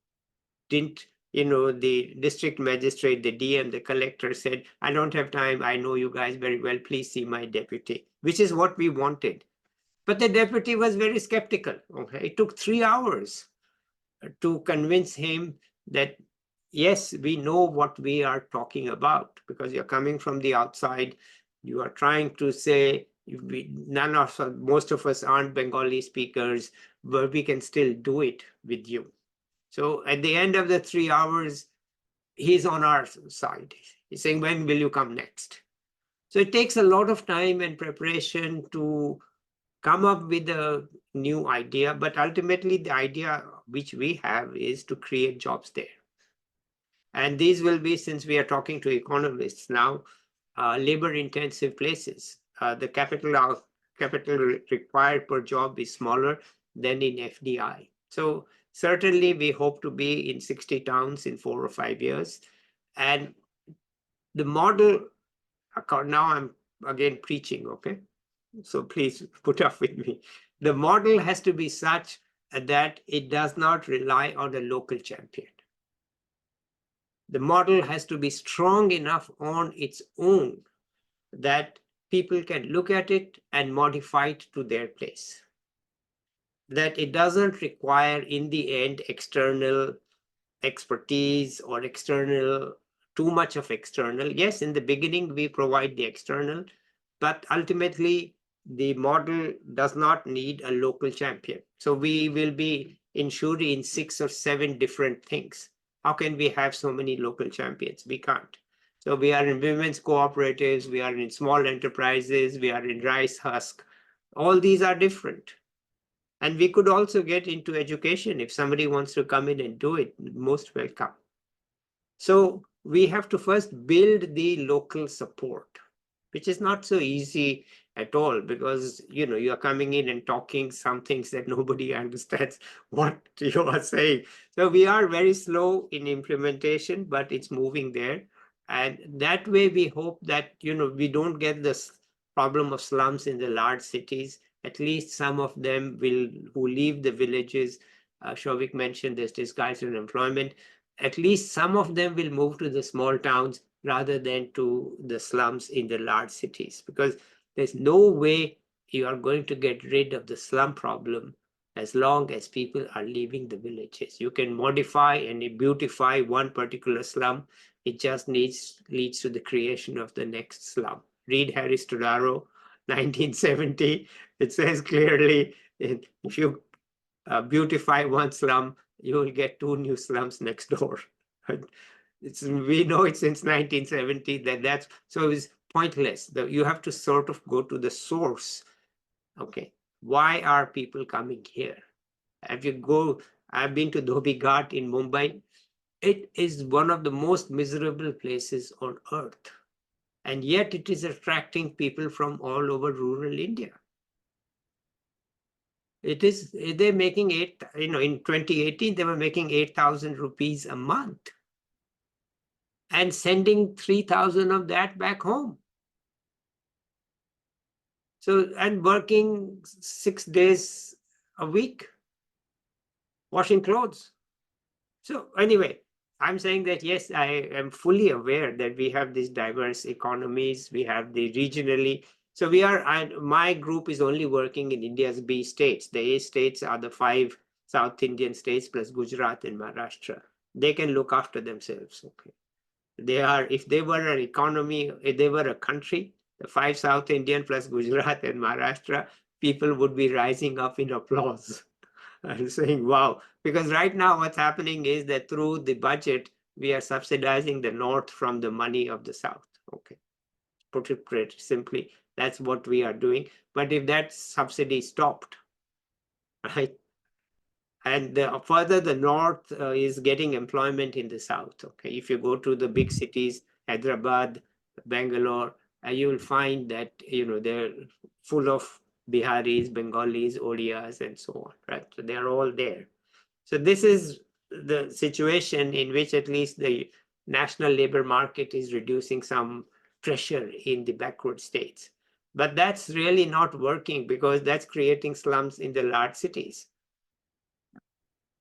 didn't, the district magistrate, the DM, the collector said, I don't have time. I know you guys very well. Please see my deputy, which is what we wanted. But the deputy was very skeptical. Okay, it took 3 hours to convince him that, yes, we know what we are talking about, because you're coming from the outside. You are trying to say, most of us aren't Bengali speakers, but we can still do it with you. So at the end of the 3 hours, he's on our side. He's saying, when will you come next? So it takes a lot of time and preparation to come up with a new idea, but ultimately the idea which we have is to create jobs there. And these will be, since we are talking to economists now, labor-intensive places. The capital required per job is smaller than in FDI. So certainly we hope to be in 60 towns in 4 or 5 years. And the model, now I'm again preaching, okay? So please put up with me. The model has to be such that it does not rely on a local champion. The model has to be strong enough on its own that people can look at it and modify it to their place. That it doesn't require, in the end, external expertise or too much of external. Yes, in the beginning, we provide the external, but ultimately, the model does not need a local champion. So we will be in Shuri in 6 or 7 different things. How can we have so many local champions? We can't. So we are in women's cooperatives, we are in small enterprises, we are in rice husk. All these are different. And we could also get into education. If somebody wants to come in and do it, most welcome. So we have to first build the local support, which is not so easy at all, because you are coming in and talking some things that nobody understands what you are saying. So we are very slow in implementation, but it's moving there. And that way we hope that we don't get this problem of slums in the large cities. At least some of them who leave the villages. Shouvik mentioned this disguised employment. At least some of them will move to the small towns rather than to the slums in the large cities, because there's no way you are going to get rid of the slum problem as long as people are leaving the villages. You can modify and beautify one particular slum. It just leads to the creation of the next slum. Read Harris Todaro, 1970. It says clearly, if you beautify one slum, you will get 2 new slums next door. We know it since 1970 that's so it's pointless. You have to sort of go to the source. Okay, why are people coming here? If you go, I've been to Dhobi Ghat in Mumbai. It is one of the most miserable places on earth, and yet it is attracting people from all over rural India. It is, they're making in 2018 they were making 8,000 rupees a month and sending 3,000 of that back home. So, and working 6 days a week, washing clothes. So anyway, I'm saying that, yes, I am fully aware that we have these diverse economies, we have the regionally. So we are, my group is only working in India's B states. The A states are the 5 South Indian states plus Gujarat and Maharashtra. They can look after themselves. Okay. They are, if they were an economy, if they were a country, the 5 South Indian plus Gujarat and Maharashtra, people would be rising up in applause and saying, wow, because right now what's happening is that through the budget, we are subsidizing the North from the money of the South. Okay, put it pretty simply, that's what we are doing. But if that subsidy stopped, right, and further the North is getting employment in the South. Okay, if you go to the big cities, Hyderabad, Bangalore, you will find that they're full of Biharis, Bengalis, Odias, and so on. Right, so they are all there. So this is the situation in which at least the national labor market is reducing some pressure in the backward states. But that's really not working because that's creating slums in the large cities.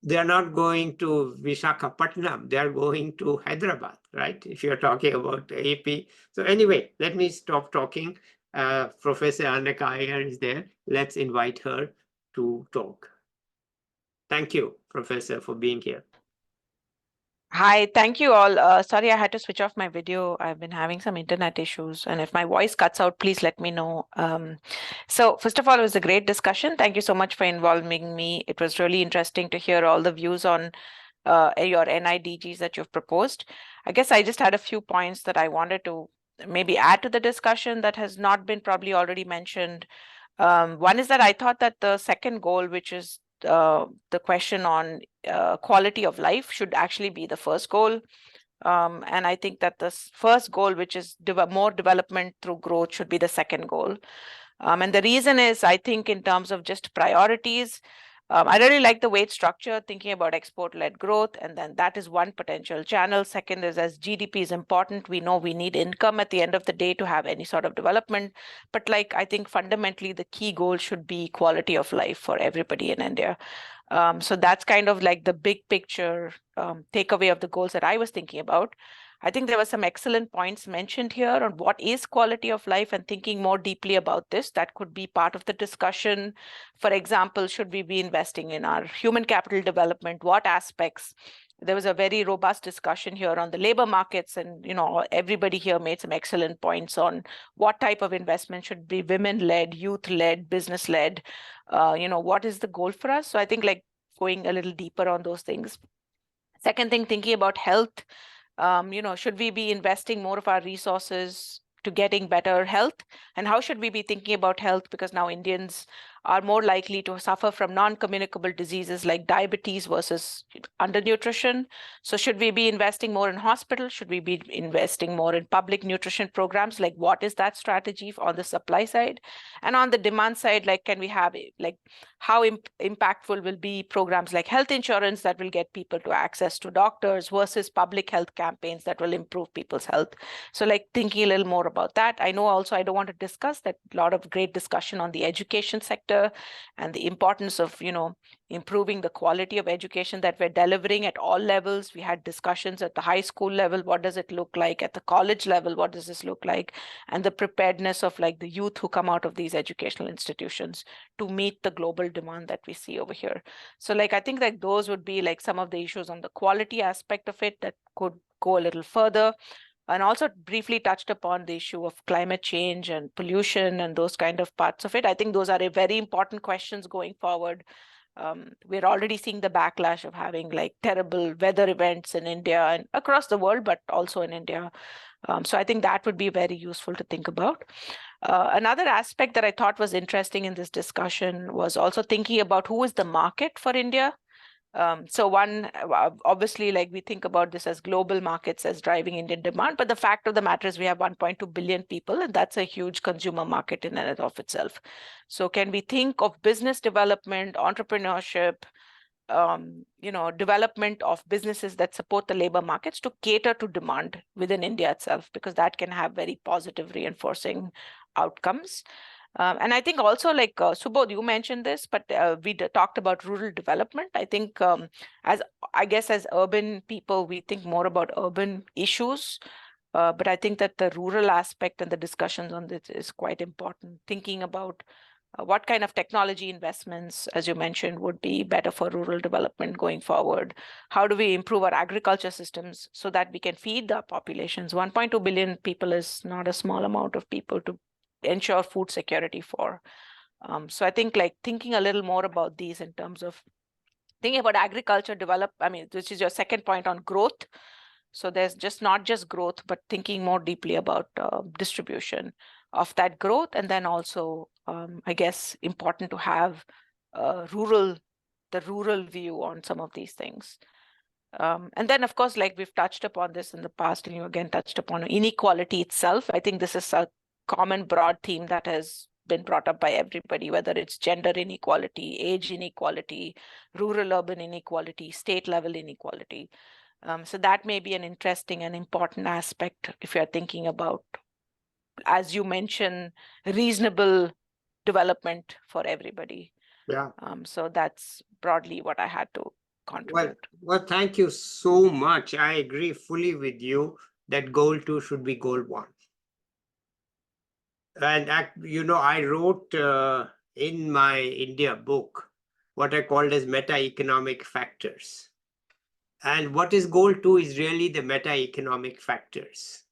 They are not going to Visakhapatnam, they are going to Hyderabad, right? If you're talking about AP. So anyway, let me stop talking. Professor Annika Iyer is there. Let's invite her to talk. Thank you, Professor, for being here. Hi, thank you all. Sorry, I had to switch off my video. I've been having some internet issues, and if my voice cuts out, please let me know. So first of all, it was a great discussion. Thank you so much for involving me. It was really interesting to hear all the views on your NIDGs that you've proposed. I guess I just had a few points that I wanted to maybe add to the discussion that has not been probably already mentioned. One is that I thought that the second goal, which is the question on quality of life, should actually be the first goal. And I think that the first goal, which is more development through growth, should be the second goal. And the reason is, I think in terms of just priorities, I really like the way it's structured, thinking about export-led growth, and then that is one potential channel. Second is, as GDP is important, we know we need income at the end of the day to have any sort of development. But I think fundamentally the key goal should be quality of life for everybody in India. So that's kind of like the big picture takeaway of the goals that I was thinking about. I think there were some excellent points mentioned here on what is quality of life and thinking more deeply about this. That could be part of the discussion. For example, should we be investing in our human capital development? What aspects? There was a very robust discussion here on the labor markets, and everybody here made some excellent points on what type of investment should be women-led, youth-led, business-led. What is the goal for us? So I think going a little deeper on those things. Second thing, thinking about health. Should we be investing more of our resources to getting better health? And how should we be thinking about health? Because now Indians are more likely to suffer from non-communicable diseases like diabetes versus undernutrition. So should we be investing more in hospitals? Should we be investing more in public nutrition programs? What is that strategy on the supply side? And on the demand side, can we have how impactful will be programs like health insurance that will get people to access to doctors versus public health campaigns that will improve people's health? So thinking a little more about that. I know also I don't want to discuss that a lot of great discussion on the education sector and the importance of, improving the quality of education that we're delivering at all levels. We had discussions at the high school level. What does it look like? At the college level, what does this look like? And the preparedness of the youth who come out of these educational institutions to meet the global demand that we see over here. So I think those would be some of the issues on the quality aspect of it that could go a little further. And also briefly touched upon the issue of climate change and pollution and those kind of parts of it. I think those are very important questions going forward. We're already seeing the backlash of having like terrible weather events in India and across the world, but also in India. So I think that would be very useful to think about. Another aspect that I thought was interesting in this discussion was also thinking about who is the market for India. So one, obviously, like we think about this as global markets as driving Indian demand, but the fact of the matter is we have 1.2 billion people, and that's a huge consumer market in and of itself. So can we think of business development, entrepreneurship, development of businesses that support the labor markets to cater to demand within India itself, because that can have very positive reinforcing outcomes. And I think also, like Subodh, you mentioned this, but we talked about rural development. I think as urban people, we think more about urban issues. But I think that the rural aspect and the discussions on this is quite important. Thinking about what kind of technology investments, as you mentioned, would be better for rural development going forward? How do we improve our agriculture systems so that we can feed the populations? 1.2 billion people is not a small amount of people to ensure food security for. So I think like thinking a little more about these in terms of thinking about agriculture which is your second point on growth. So there's just not just growth, but thinking more deeply about distribution of that growth. And then also, I guess, important to have the rural view on some of these things. And then, of course, like we've touched upon this in the past, and you again touched upon inequality itself. I think this is a common broad theme that has been brought up by everybody, whether it's gender inequality, age inequality, rural-urban inequality, state-level inequality. So that may be an interesting and important aspect if you're thinking about, as you mentioned, reasonable development for everybody. Yeah. So that's broadly what I had to contribute. Well, thank you so much. I agree fully with you that goal 2 should be goal 1. And I wrote in my India book what I called as meta-economic factors. And what is goal 2 is really the meta-economic factors.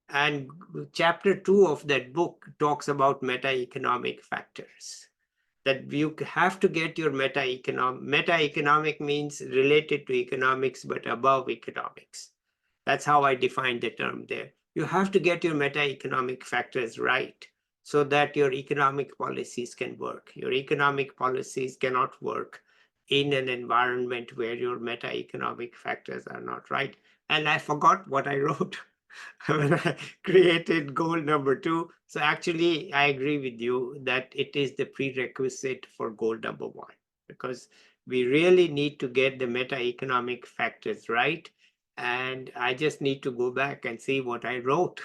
And chapter 2 of that book talks about meta-economic factors. That you have to get your meta-economic. Meta-economic means related to economics, but above economics. That's how I define the term there. You have to get your meta-economic factors right so that your economic policies can work. Your economic policies cannot work in an environment where your meta-economic factors are not right. And I forgot what I wrote when I created goal number 2. So actually, I agree with you that it is the prerequisite for goal number 1, because we really need to get the meta-economic factors right. And I just need to go back and see what I wrote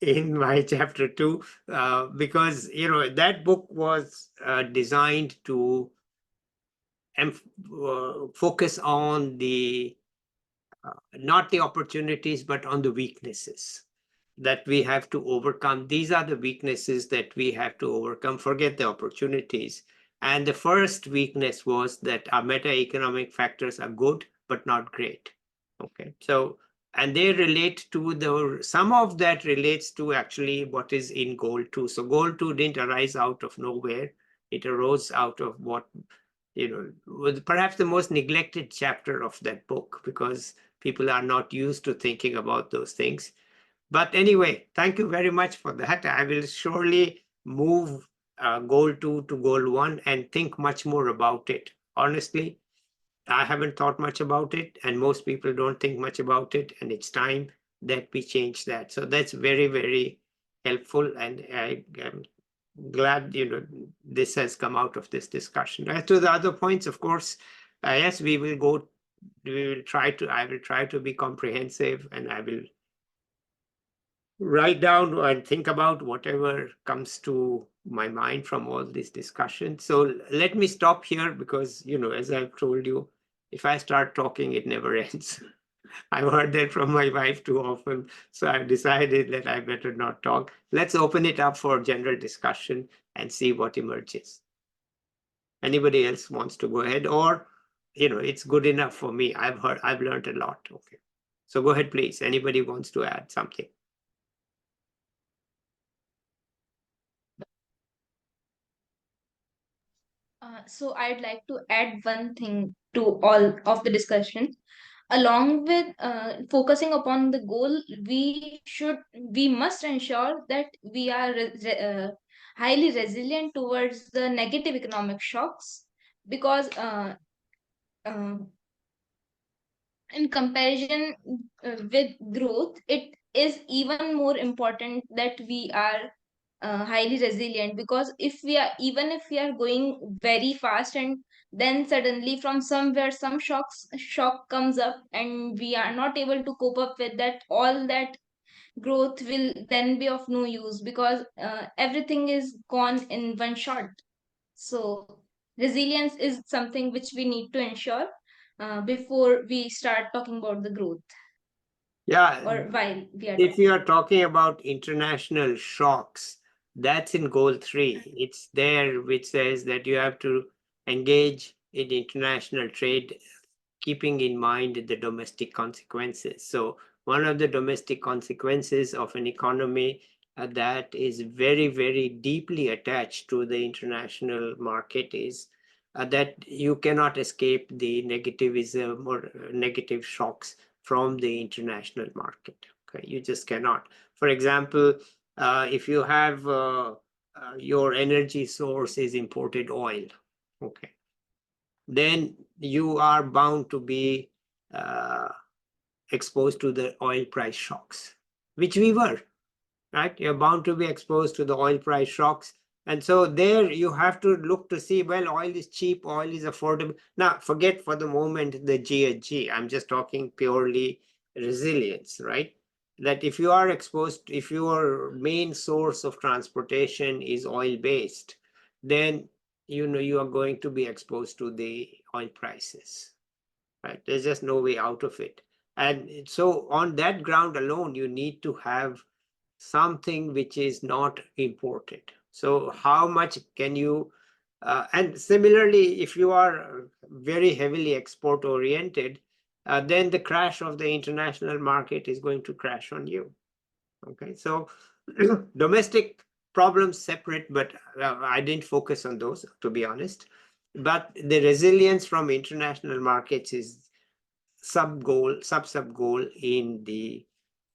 in my chapter 2, because that book was designed to focus on the not the opportunities, but on the weaknesses that we have to overcome. These are the weaknesses that we have to overcome. Forget the opportunities. And the first weakness was that our meta-economic factors are good, but not great. Okay, so, and they relate to some of that relates to actually what is in goal 2. So goal 2 didn't arise out of nowhere. It arose out of what, was perhaps the most neglected chapter of that book, because people are not used to thinking about those things. But anyway, thank you very much for that. I will surely move goal 2 to goal 1 and think much more about it. Honestly, I haven't thought much about it, and most people don't think much about it, and it's time that we change that. So that's very, very helpful, and I am glad this has come out of this discussion. As to the other points, of course, yes, I will try to be comprehensive, and I will write down and think about whatever comes to my mind from all this discussion. So let me stop here, because as I've told you, if I start talking, it never ends. I've heard that from my wife too often, so I've decided that I better not talk. Let's open it up for general discussion and see what emerges. Anybody else wants to go ahead, or it's good enough for me. I've learned a lot. Okay, so go ahead, please. Anybody wants to add something? So I'd like to add one thing to all of the discussion. Along with focusing upon the goal, we must ensure that we are highly resilient towards the negative economic shocks, because uh, in comparison with growth, it is even more important that we are highly resilient, because if we are going very fast, and then suddenly from somewhere some shock comes up and we are not able to cope up with that, all that growth will then be of no use, because everything is gone in one shot. So resilience is something which we need to ensure before we start talking about the growth, Yeah, or while we are if you are talking about international shocks, that's in goal 3. It's there, which says that you have to engage in international trade, keeping in mind the domestic consequences. So one of the domestic consequences of an economy that is very, very deeply attached to the international market is that you cannot escape the negativism or negative shocks from the international market. Okay, you just cannot. For example, if you have your energy source is imported oil, okay, then you are bound to be exposed to the oil price shocks, which we were, right? You're bound to be exposed to the oil price shocks. And so there you have to look to see, well, oil is cheap, oil is affordable. Now, forget for the moment the GHG. I'm just talking purely resilience, right? That if you are exposed, if your main source of transportation is oil-based, then you are going to be exposed to the oil prices, right? There's just no way out of it. And so on that ground alone, you need to have something which is not imported. So how much can you, and similarly, if you are very heavily export oriented, then the crash of the international market is going to crash on you. Okay, so domestic problems separate, but I didn't focus on those, to be honest. But the resilience from international markets is sub goal in the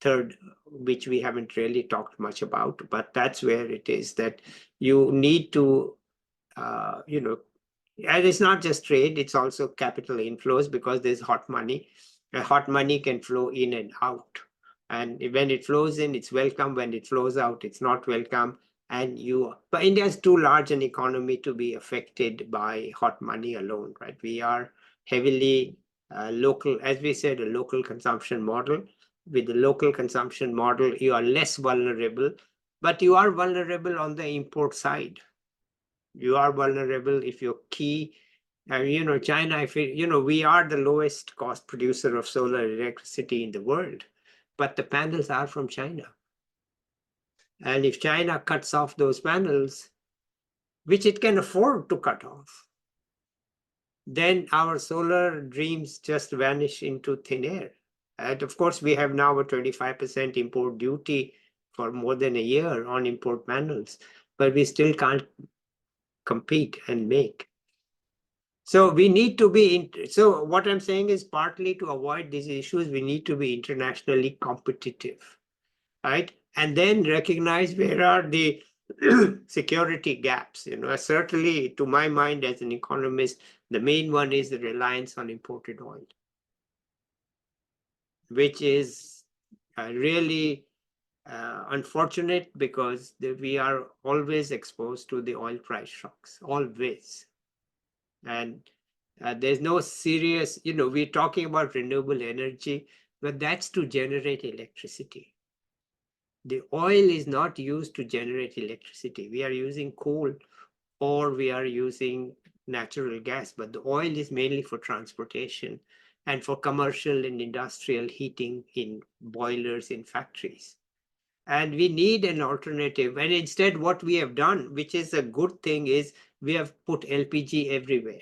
third, which we haven't really talked much about, but that's where it is, that you need to and it's not just trade, it's also capital inflows, because there's hot money. Hot money can flow in and out, and when it flows in, it's welcome. When it flows out, it's not welcome. But India is too large an economy to be affected by hot money alone, right? We are heavily local, as we said, a local consumption model. With the local consumption model, you are less vulnerable, but you are vulnerable on the import side. You are vulnerable if you're key. China, if we are the lowest cost producer of solar electricity in the world, but the panels are from China. And if China cuts off those panels, which it can afford to cut off, then our solar dreams just vanish into thin air. And of course, we have now a 25% import duty for more than a year on import panels, but we still can't compete and make. So we need to be, so what I'm saying is, partly to avoid these issues, we need to be internationally competitive, right? And then recognize where are the security gaps. Certainly to my mind as an economist, the main one is the reliance on imported oil, which is really unfortunate, because we are always exposed to the oil price shocks, always. And there's no serious, we're talking about renewable energy, but that's to generate electricity. The oil is not used to generate electricity. We are using coal or we are using natural gas, but the oil is mainly for transportation and for commercial and industrial heating in boilers in factories. And we need an alternative. And instead, what we have done, which is a good thing, is we have put LPG everywhere.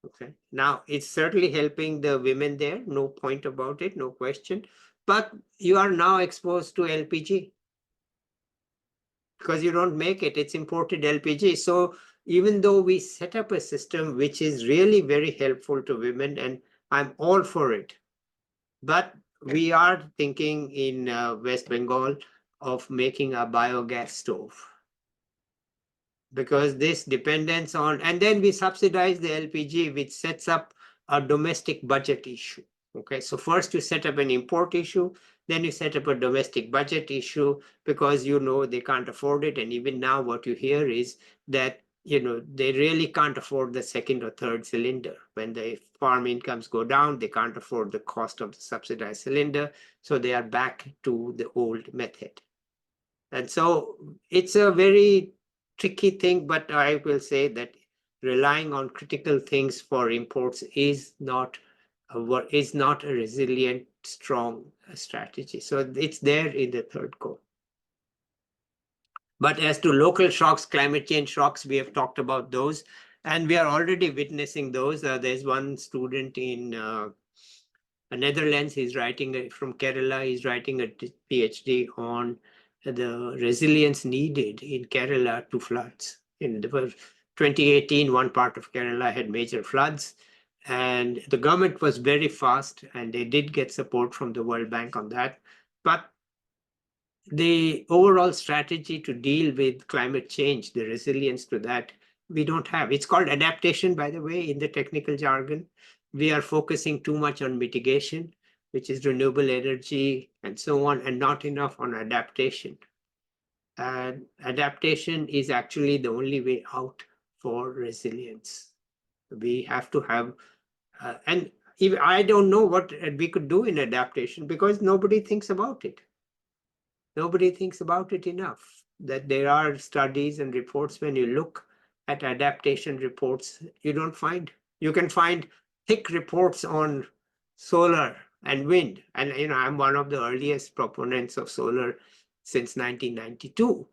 Okay. Now, it's certainly helping the women there, no point about it, no question. But you are now exposed to LPG. because you don't make it, it's imported LPG. So even though we set up a system which is really very helpful to women, and I'm all for it, but we are thinking in West Bengal of making a biogas stove, because this dependence on, and then we subsidize the LPG, which sets up a domestic budget issue. Okay, so first you set up an import issue, then you set up a domestic budget issue, because they can't afford it. And even now what you hear is that they really can't afford the second or third cylinder. When the farm incomes go down, they can't afford the cost of the subsidized cylinder, so they are back to the old method. And so it's a very tricky thing, but I will say that relying on critical things for imports is not a resilient, strong strategy. So it's there in the third core. But as to local shocks, climate change shocks, we have talked about those, and we are already witnessing those. There's one student in Netherlands, he's writing from Kerala, he's writing a PhD on the resilience needed in Kerala to floods. In 2018, one part of Kerala had major floods, and the government was very fast, and they did get support from the World Bank on that. But the overall strategy to deal with climate change, the resilience to that, we don't have. It's called adaptation, by the way, in the technical jargon. We are focusing too much on mitigation, which is renewable energy and so on, and not enough on adaptation. And adaptation is actually the only way out for resilience. We have to have, and even I don't know what we could do in adaptation, because nobody thinks about it. Nobody thinks about it enough, that there are studies and reports. When you look at adaptation reports, you can find thick reports on solar and wind. And I'm one of the earliest proponents of solar since 1992.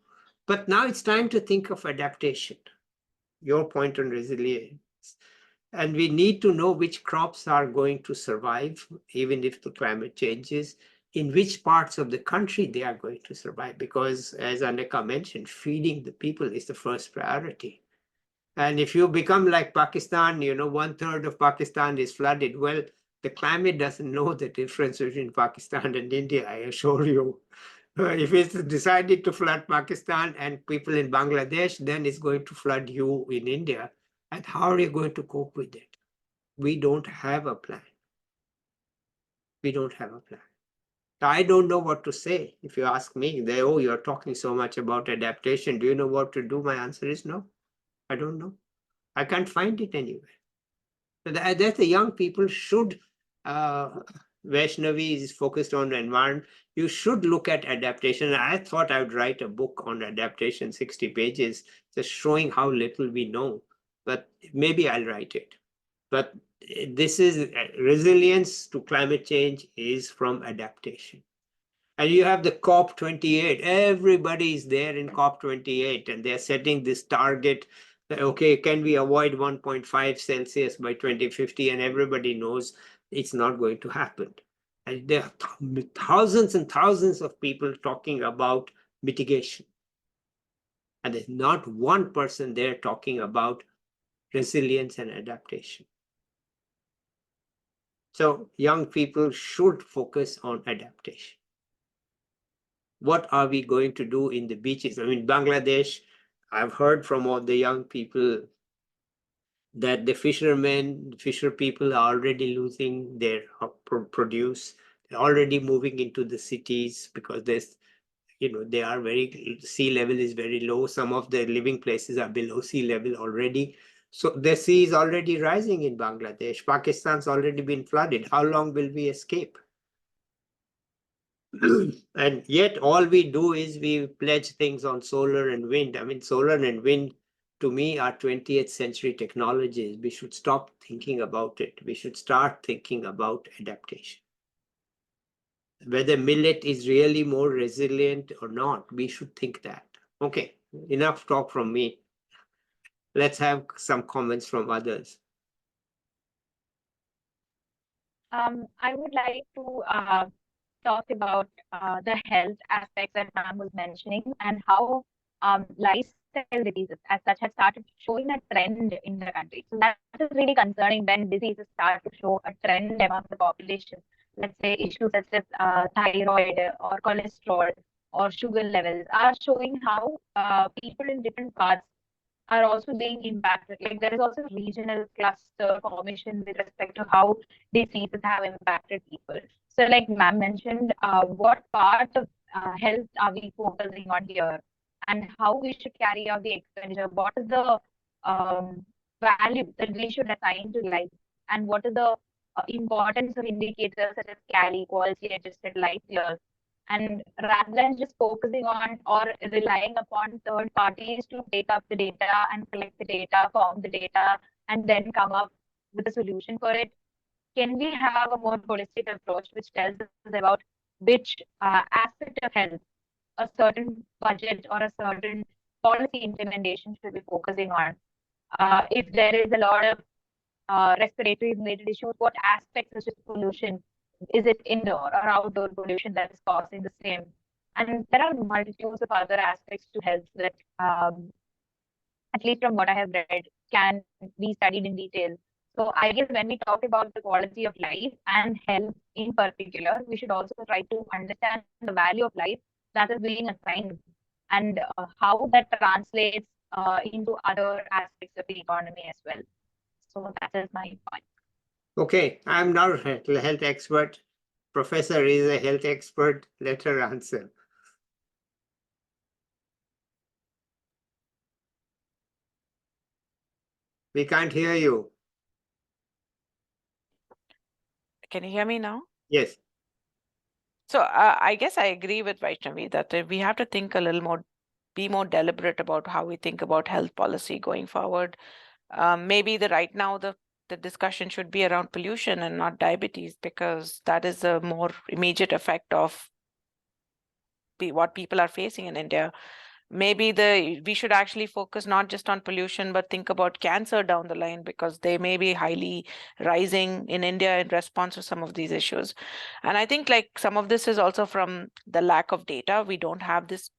But now it's time to think of adaptation. Your point on resilience. And we need to know which crops are going to survive, even if the climate changes, in which parts of the country they are going to survive. Because as Aneka mentioned, feeding the people is the first priority. And if you become like Pakistan, 1/3 of Pakistan is flooded. Well, the climate doesn't know the difference between Pakistan and India, I assure you. If it's decided to flood Pakistan and people in Bangladesh, then it's going to flood you in India. And how are you going to cope with it? We don't have a plan. We don't have a plan. I don't know what to say. If you ask me, you're talking so much about adaptation. Do you know what to do? My answer is no. I don't know. I can't find it anywhere. So that the young people should, Vaishnavi is focused on the environment. You should look at adaptation. I thought I would write a book on adaptation, 60 pages, just showing how little we know. But maybe I'll write it. But this is resilience to climate change is from adaptation. And you have the COP28. Everybody is there in COP28, and they're setting this target. Okay, can we avoid 1.5 Celsius by 2050? And everybody knows it's not going to happen. And there are thousands and thousands of people talking about mitigation. And there's not one person there talking about resilience and adaptation. So young people should focus on adaptation. What are we going to do in the beaches? I mean, Bangladesh, I've heard from all the young people that the fisher people are already losing their produce. They're already moving into the cities because they are sea level is very low. Some of their living places are below sea level already. So the sea is already rising in Bangladesh. Pakistan's already been flooded. How long will we escape? And yet all we do is we pledge things on solar and wind. I mean, solar and wind to me are 20th century technologies. We should stop thinking about it. We should start thinking about adaptation. Whether millet is really more resilient or not, we should think that. Okay, enough talk from me. Let's have some comments from others. I would like to talk about the health aspects that ma'am was mentioning, and how lifestyle diseases as such have started showing a trend in the country. So that is really concerning when diseases start to show a trend among the population. Let's say issues such as thyroid or cholesterol or sugar levels are showing how people in different parts are also being impacted. Like there is also regional cluster formation with respect to how diseases have impacted people. So like ma'am mentioned, what part of health are we focusing on here and how we should carry out the expenditure? What is the value that we should assign to life and what is the importance of indicators such as CALI, quality adjusted life years? And rather than just focusing on or relying upon third parties to take up the data and collect the data, form the data, and then come up with a solution for it, can we have a more holistic approach which tells us about which aspect of health a certain budget or a certain policy implementation should be focusing on? If there is a lot of respiratory related issues, what aspects such as pollution, is it indoor or outdoor pollution that is causing the same? And there are multitudes of other aspects to health that, at least from what I have read, can be studied in detail. So I guess when we talk about the quality of life and health in particular, we should also try to understand the value of life that is being assigned and how that translates into other aspects of the economy as well. So that is my point. Okay, I'm not a health expert. Professor is a health expert. Let her answer. We can't hear you. Can you hear me now? Yes. So I guess I agree with Vaishnavi that we have to think a little more, be more deliberate about how we think about health policy going forward. Maybe right now the discussion should be around pollution and not diabetes, because that is a more immediate effect of what people are facing in India. Maybe we should actually focus not just on pollution, but think about cancer down the line, because they may be highly rising in India in response to some of these issues. And I think like some of this is also from the lack of data. We don't have this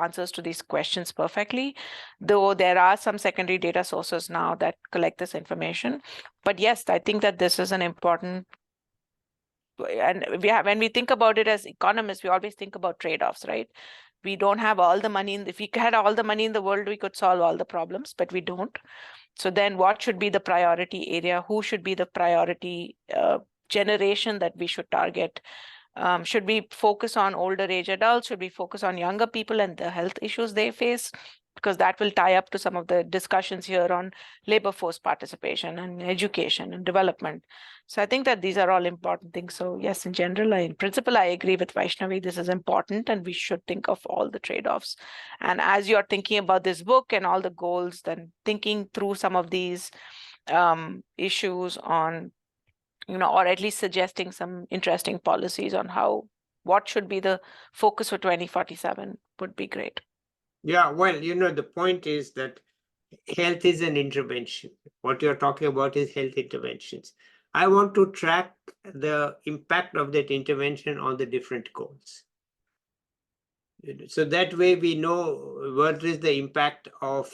answers to these questions perfectly, though there are some secondary data sources now that collect this information. But yes, I think that this is an important, and when we think about it as economists, we always think about trade-offs, right? We don't have all the money. If we had all the money in the world, we could solve all the problems, but we don't. So then what should be the priority area? Who should be the priority generation that we should target? Should we focus on older age adults? Should we focus on younger people and the health issues they face? Because that will tie up to some of the discussions here on labor force participation and education and development. So I think that these are all important things. So yes, in general, in principle, I agree with Vaishnavi. This is important and we should think of all the trade-offs. And as you're thinking about this book and all the goals, then thinking through some of these issues on, or at least suggesting some interesting policies on what should be the focus for 2047 would be great. Yeah, well, the point is that health is an intervention. What you're talking about is health interventions. I want to track the impact of that intervention on the different goals. So that way we know what is the impact of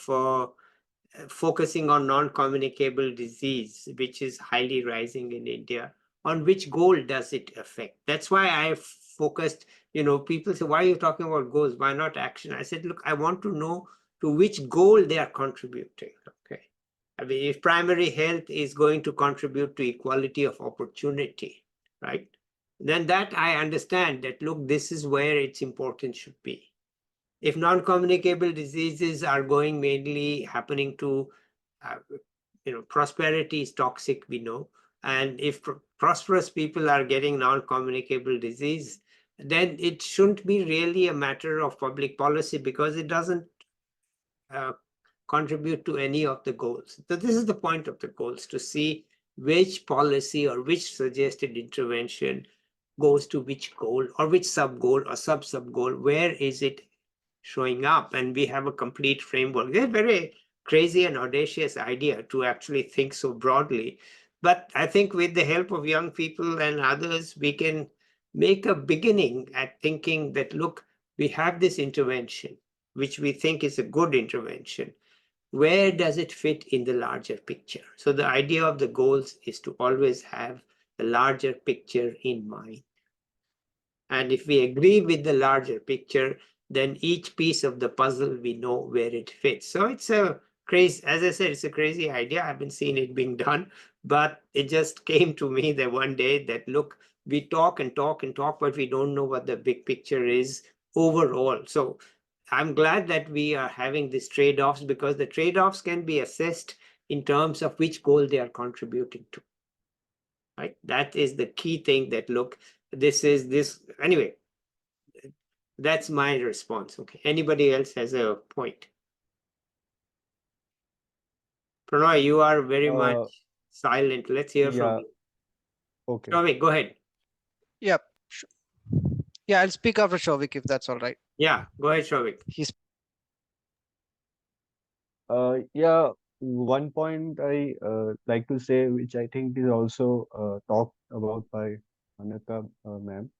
focusing on non-communicable disease, which is highly rising in India. On which goal does it affect? That's why I focused, people say, why are you talking about goals? Why not action? I said, look, I want to know to which goal they are contributing. Okay. I mean, if primary health is going to contribute to equality of opportunity, right? Then that I understand that, look, this is where its importance should be. If non-communicable diseases are going mainly happening to, prosperity is toxic, we know. And if prosperous people are getting non-communicable disease, then it shouldn't be really a matter of public policy because it doesn't contribute to any of the goals. So this is the point of the goals, to see which policy or which suggested intervention goes to which goal or which sub-goal or sub-sub-goal, where is it showing up, and we have a complete framework. They're very crazy and audacious idea to actually think so broadly. But I think with the help of young people and others, we can make a beginning at thinking that, look, we have this intervention. which we think is a good intervention, where does it fit in the larger picture? So the idea of the goals is to always have the larger picture in mind. And if we agree with the larger picture, then each piece of the puzzle, we know where it fits. So it's a crazy, as I said, it's a crazy idea. I haven't seen it being done, but it just came to me that one day that, look, we talk and talk and talk, but we don't know what the big picture is overall. So I'm glad that we are having these trade-offs, because the trade-offs can be assessed in terms of which goal they are contributing to. Right? That is the key thing, that, look, this is this. Anyway, that's my response. Okay. Anybody else has a point? Pranay, you are very much silent. Let's hear from Yeah, you. okay. Shavik, go ahead. Yeah. Yeah, I'll speak after Shovik if that's all right. Yeah, go ahead, Shavik. He's Yeah, one point I like to say, which I think is also talked about by Anaka ma'am,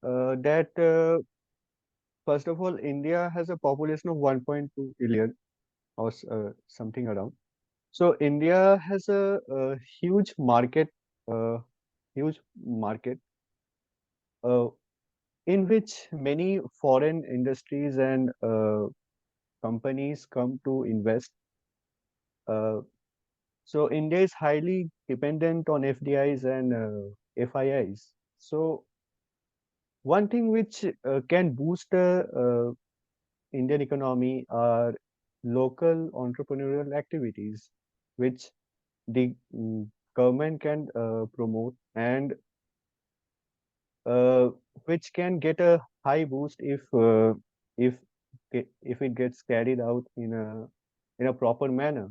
that first of all, India has a population of 1.2 billion or something around. So India has a uh, huge market uh, in which many foreign industries and companies come to invest. Uh, so India is highly dependent on FDIs and FIIs. So one thing which can boost the Indian economy are local entrepreneurial activities, which the government can promote, and uh, which can get a high boost if if it gets carried out in a proper manner.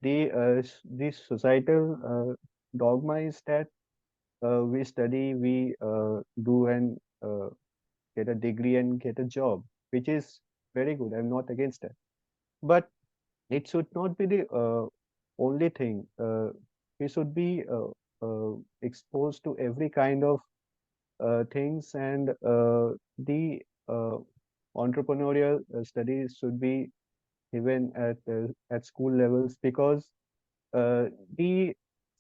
The societal dogma is that we study, we do and get a degree and get a job, which is very good. I'm not against that, but it should not be the only thing. We should be exposed to every kind of things, and the entrepreneurial studies should be given at school levels, because the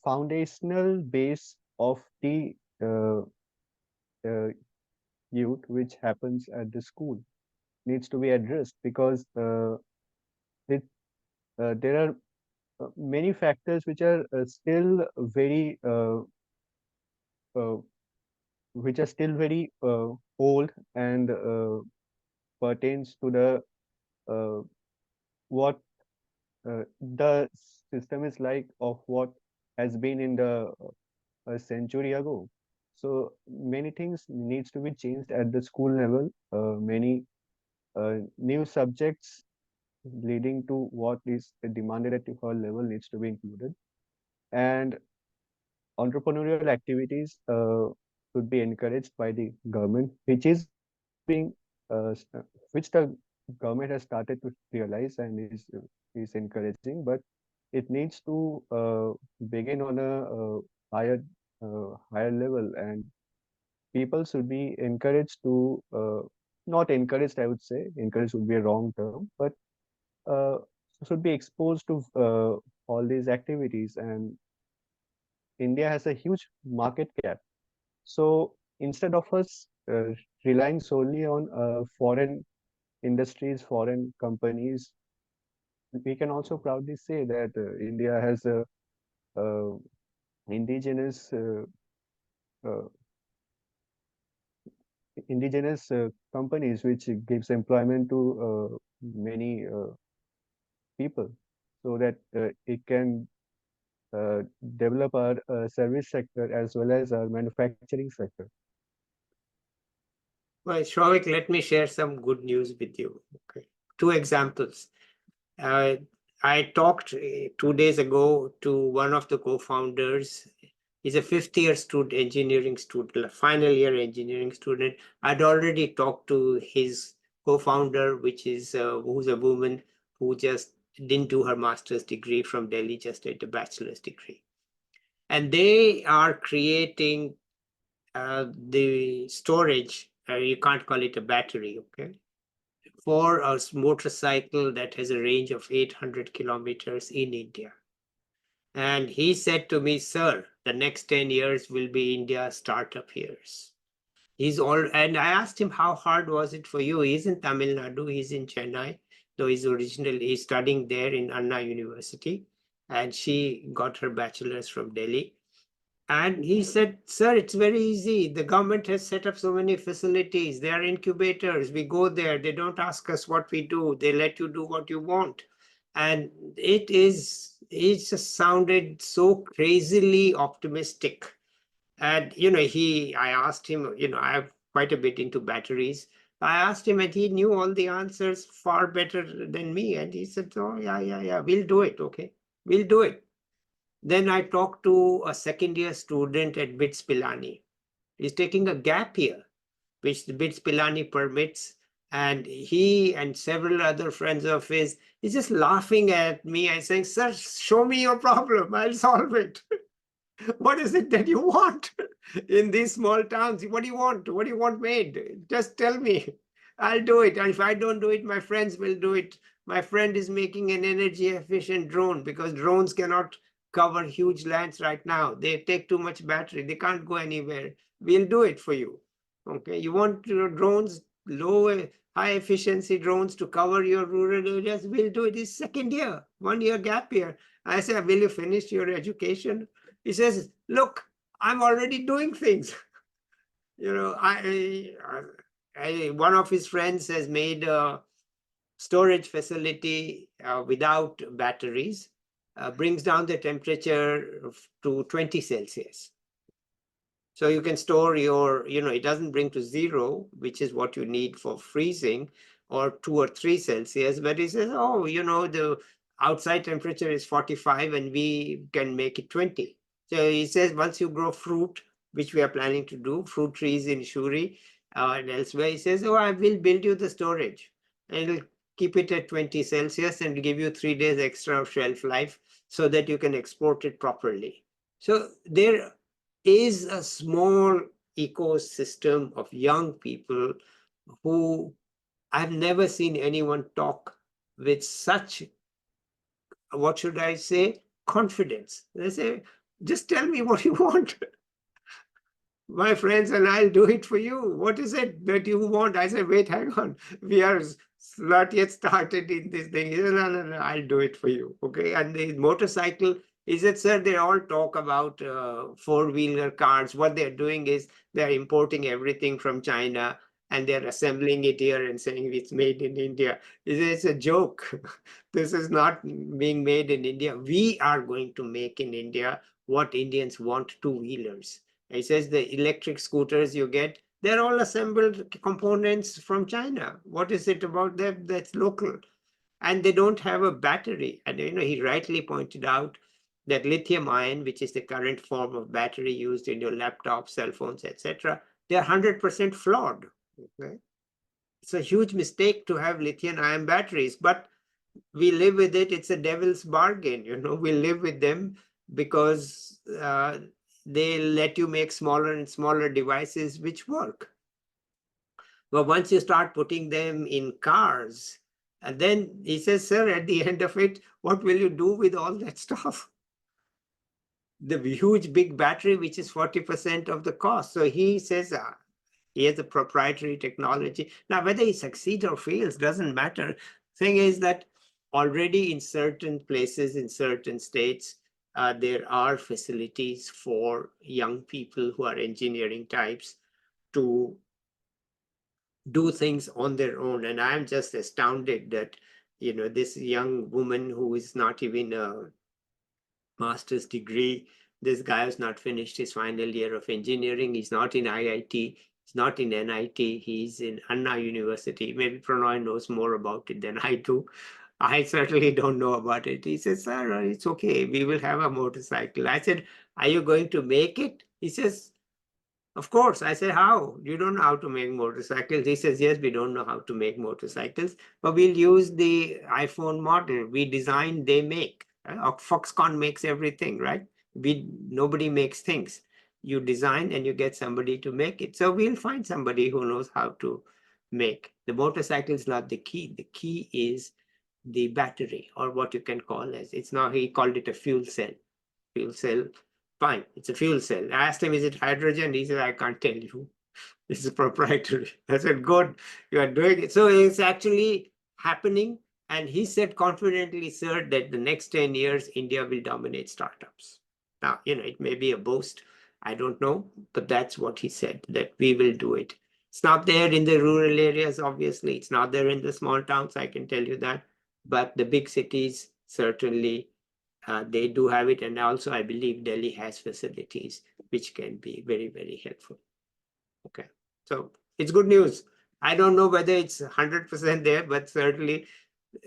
foundational base of the uh, uh, youth, which happens at the school, needs to be addressed, because it, there are many factors which are still very uh, old and pertains to the uh, what the system is like of what has been in the a century ago. So many things needs to be changed at the school level. Many new subjects leading to what is demanded at the hall level needs to be included, and entrepreneurial activities should be encouraged by the government, which is being which the government has started to realize and is encouraging, but it needs to begin on a higher higher level, and people should be encouraged to not encouraged, I would say. Encouraged would be a wrong term, but uh, should be exposed to all these activities. And India has a huge market cap. So instead of us relying solely on foreign industries, foreign companies, we can also proudly say that India has a indigenous uh, companies which gives employment to many people, so that it can uh, develop our service sector as well as our manufacturing sector. Well, Shavik, let me share some good news with you. Okay. Two examples. I talked 2 days ago to one of the co-founders. He's a fifth-year student, engineering student, final year engineering student. I'd already talked to his co-founder, who's a woman who just didn't do her master's degree from Delhi, just did a bachelor's degree. And they are creating the storage. You can't call it a battery, okay? for a motorcycle that has a range of 800 kilometers in India. And he said to me, sir, the next 10 years will be India's startup years. And I asked him, how hard was it for you? He's in Tamil Nadu, he's in Chennai, though he's studying there in Anna University. And she got her bachelor's from Delhi. And he said, sir, it's very easy. The government has set up so many facilities. They are incubators. We go there. They don't ask us what we do. They let you do what you want. And it just sounded so crazily optimistic. And, I asked him, I have quite a bit into batteries. I asked him and he knew all the answers far better than me. And he said, oh, yeah, we'll do it. Okay, we'll do it. Then I talked to a second-year student at BITS Pilani. He's taking a gap year, which the BITS Pilani permits. And he and several other friends of his, he's just laughing at me and saying, sir, show me your problem. I'll solve it. What is it that you want in these small towns? What do you want? What do you want made? Just tell me. I'll do it. And if I don't do it, my friends will do it. My friend is making an energy efficient drone because drones cannot cover huge lands right now. They take too much battery. They can't go anywhere. We'll do it for you. Okay. You want your drones, high efficiency drones to cover your rural areas? We'll do it. It's second year, 1 year gap year. I said, will you finish your education? He says, look, I'm already doing things. One of his friends has made a storage facility without batteries, brings down the temperature to 20 Celsius. So you can store it doesn't bring to 0, which is what you need for freezing, or 2 or 3 Celsius. But he says, the outside temperature is 45 and we can make it 20. So he says, once you grow fruit, which we are planning to do, fruit trees in Shuri and elsewhere, he says, I will build you the storage. And it'll keep it at 20 Celsius and give you 3 days extra of shelf life so that you can export it properly. So there is a small ecosystem of young people who I've never seen anyone talk with such, what should I say, confidence. They say, just tell me what you want. My friends and I'll do it for you. What is it that you want? I said, wait, hang on. We are not yet started in this thing. He said, no, I'll do it for you. Okay. And the motorcycle, he said, sir, they all talk about four-wheeler cars. What they're doing is they're importing everything from China and they're assembling it here and saying it's made in India. It's a joke. This is not being made in India. We are going to make in India what Indians want, two-wheelers. He says the electric scooters you get, they're all assembled components from China. What is it about them that's local? And they don't have a battery. And he rightly pointed out that lithium ion, which is the current form of battery used in your laptops, cell phones, etc., they're 100% flawed. Okay? It's a huge mistake to have lithium ion batteries, but we live with it. It's a devil's bargain. We live with them because they let you make smaller and smaller devices which work. But once you start putting them in cars, and then he says, sir, at the end of it, what will you do with all that stuff? The huge big battery, which is 40% of the cost. So he says he has a proprietary technology. Now, whether he succeeds or fails doesn't matter. Thing is that already in certain places, in certain states, there are facilities for young people who are engineering types to do things on their own. And I'm just astounded that, this young woman who is not even a master's degree, this guy has not finished his final year of engineering. He's not in IIT. He's not in NIT. He's in Anna University. Maybe Prannoy knows more about it than I do. I certainly don't know about it. He says, sir, it's okay. We will have a motorcycle. I said, are you going to make it? He says, of course. I said, how? You don't know how to make motorcycles. He says, yes, we don't know how to make motorcycles, but we'll use the iPhone model. We design, they make. Foxconn makes everything, right? Nobody makes things. You design and you get somebody to make it. So we'll find somebody who knows how to make. The motorcycle is not the key. The key is the battery, or what you can call as, it's not, he called it a fuel cell. Fuel cell, fine, it's a fuel cell. I asked him, is it hydrogen? He said, I can't tell you. This is proprietary. I said, good, you are doing it. So it's actually happening. And he said confidently, sir, that the next 10 years, India will dominate startups. Now, it may be a boast. I don't know, but that's what he said, that we will do it. It's not there in the rural areas, obviously. It's not there in the small towns, I can tell you that. But the big cities, certainly, they do have it. And also, I believe Delhi has facilities which can be very, very helpful. Okay, so it's good news. I don't know whether it's 100% there, but certainly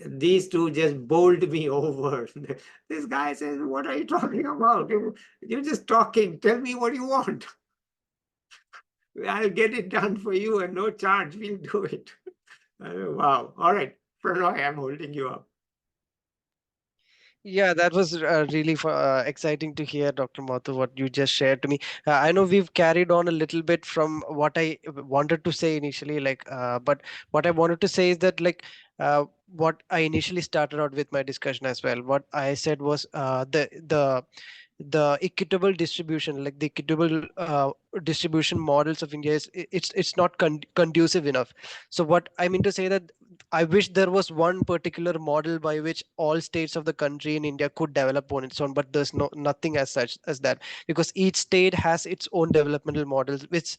these two just bowled me over. This guy says, what are you talking about? You're just talking. Tell me what you want. I'll get it done for you and no charge. We'll do it. Wow. All right. Pranoy, I'm holding you up. Yeah, that was really exciting to hear, Dr. Mathur, what you just shared to me. I know we've carried on a little bit from what I wanted to say initially, but what I wanted to say is that, what I initially started out with my discussion as well. What I said was the equitable distribution, like the equitable distribution models of India it's not conducive enough. So what I mean to say that I wish there was one particular model by which all states of the country in India could develop on its own, but there's nothing as such as that, because each state has its own developmental models, which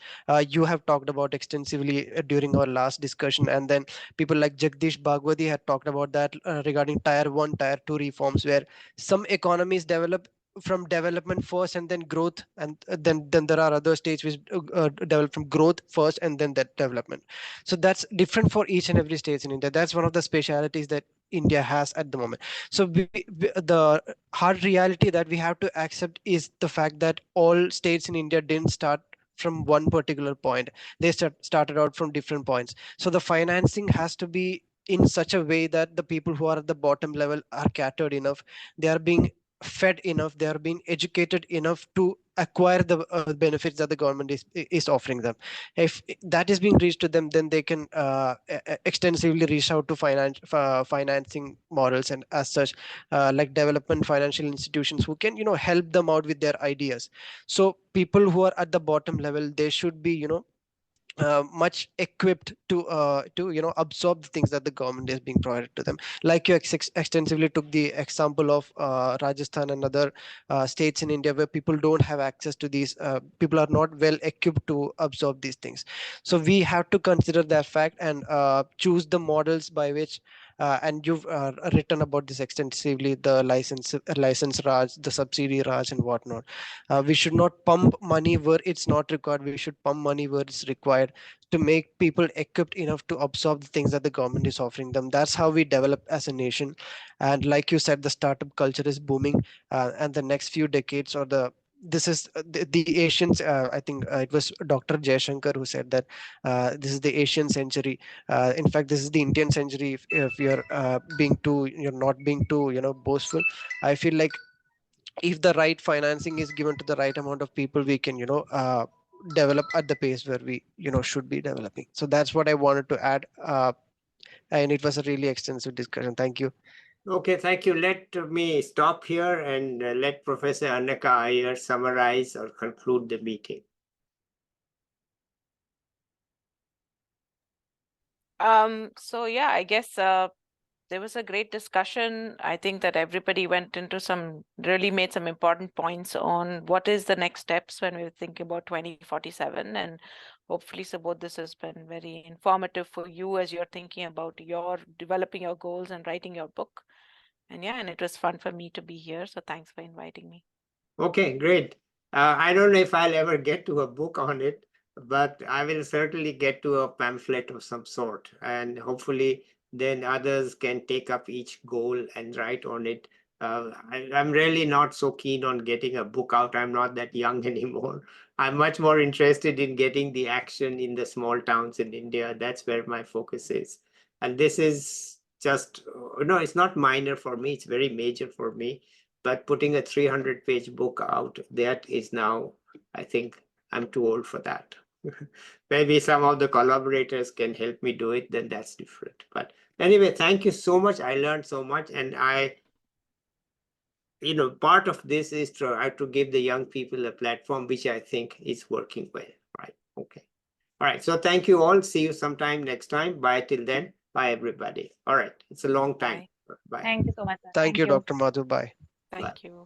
you have talked about extensively during our last discussion. And then people like Jagdish Bhagwati had talked about that regarding tier 1, tier 2 reforms, where some economies develop from development first and then growth, and then there are other states which develop from growth first and then that development. So that's different for each and every state in India. That's one of the specialities that India has at the moment. So the hard reality that we have to accept is the fact that all states in India didn't start from one particular point. They started out from different points. So the financing has to be in such a way that the people who are at the bottom level are catered enough, they are being fed enough, they are being educated enough to acquire the benefits that the government is offering them. If that is being reached to them, then they can extensively reach out to financing models, and as such like development financial institutions who can help them out with their ideas. So people who are at the bottom level, they should be much equipped to absorb the things that the government is being provided to them. Like you extensively took the example of Rajasthan and other states in India where people don't have access to these, people are not well equipped to absorb these things. So we have to consider that fact and choose the models by which and you've written about this extensively, the license Raj, the subsidy Raj, and whatnot. We should not pump money where it's not required. We should pump money where it's required to make people equipped enough to absorb the things that the government is offering them. That's how we develop as a nation. And like you said, the startup culture is booming, and the next few decades, or this is the Asians. I think it was Dr. Jaishankar who said that this is the Asian century. In fact, this is the Indian century. If you're you're not being too, boastful. I feel like if the right financing is given to the right amount of people, we can develop at the pace where we should be developing. So that's what I wanted to add, and it was a really extensive discussion. Thank you. Okay, thank you. Let me stop here and let Professor Anaka Iyer summarize or conclude the meeting. So yeah, I guess there was a great discussion. I think that everybody went into really made some important points on what is the next steps when we think about 2047. And hopefully, Subodh, this has been very informative for you as you're thinking about developing your goals and writing your book. And yeah, and it was fun for me to be here. So thanks for inviting me. Okay, great. I don't know if I'll ever get to a book on it, but I will certainly get to a pamphlet of some sort. And hopefully then others can take up each goal and write on it. I'm really not so keen on getting a book out. I'm not that young anymore. I'm much more interested in getting the action in the small towns in India. That's where my focus is. And this is just, no, it's not minor for me. It's very major for me. But putting a 300-page book out, that is now, I think I'm too old for that. Maybe some of the collaborators can help me do it, then that's different. But anyway, thank you so much. I learned so much, and part of this is try to give the young people a platform, which I think is working well, right? Okay. All right. So thank you all. See you sometime next time. Bye till then. Bye, everybody. All right. It's a long time. Bye. Thank you so much, sir. Thank you, Dr. Madhu. Bye. Thank you.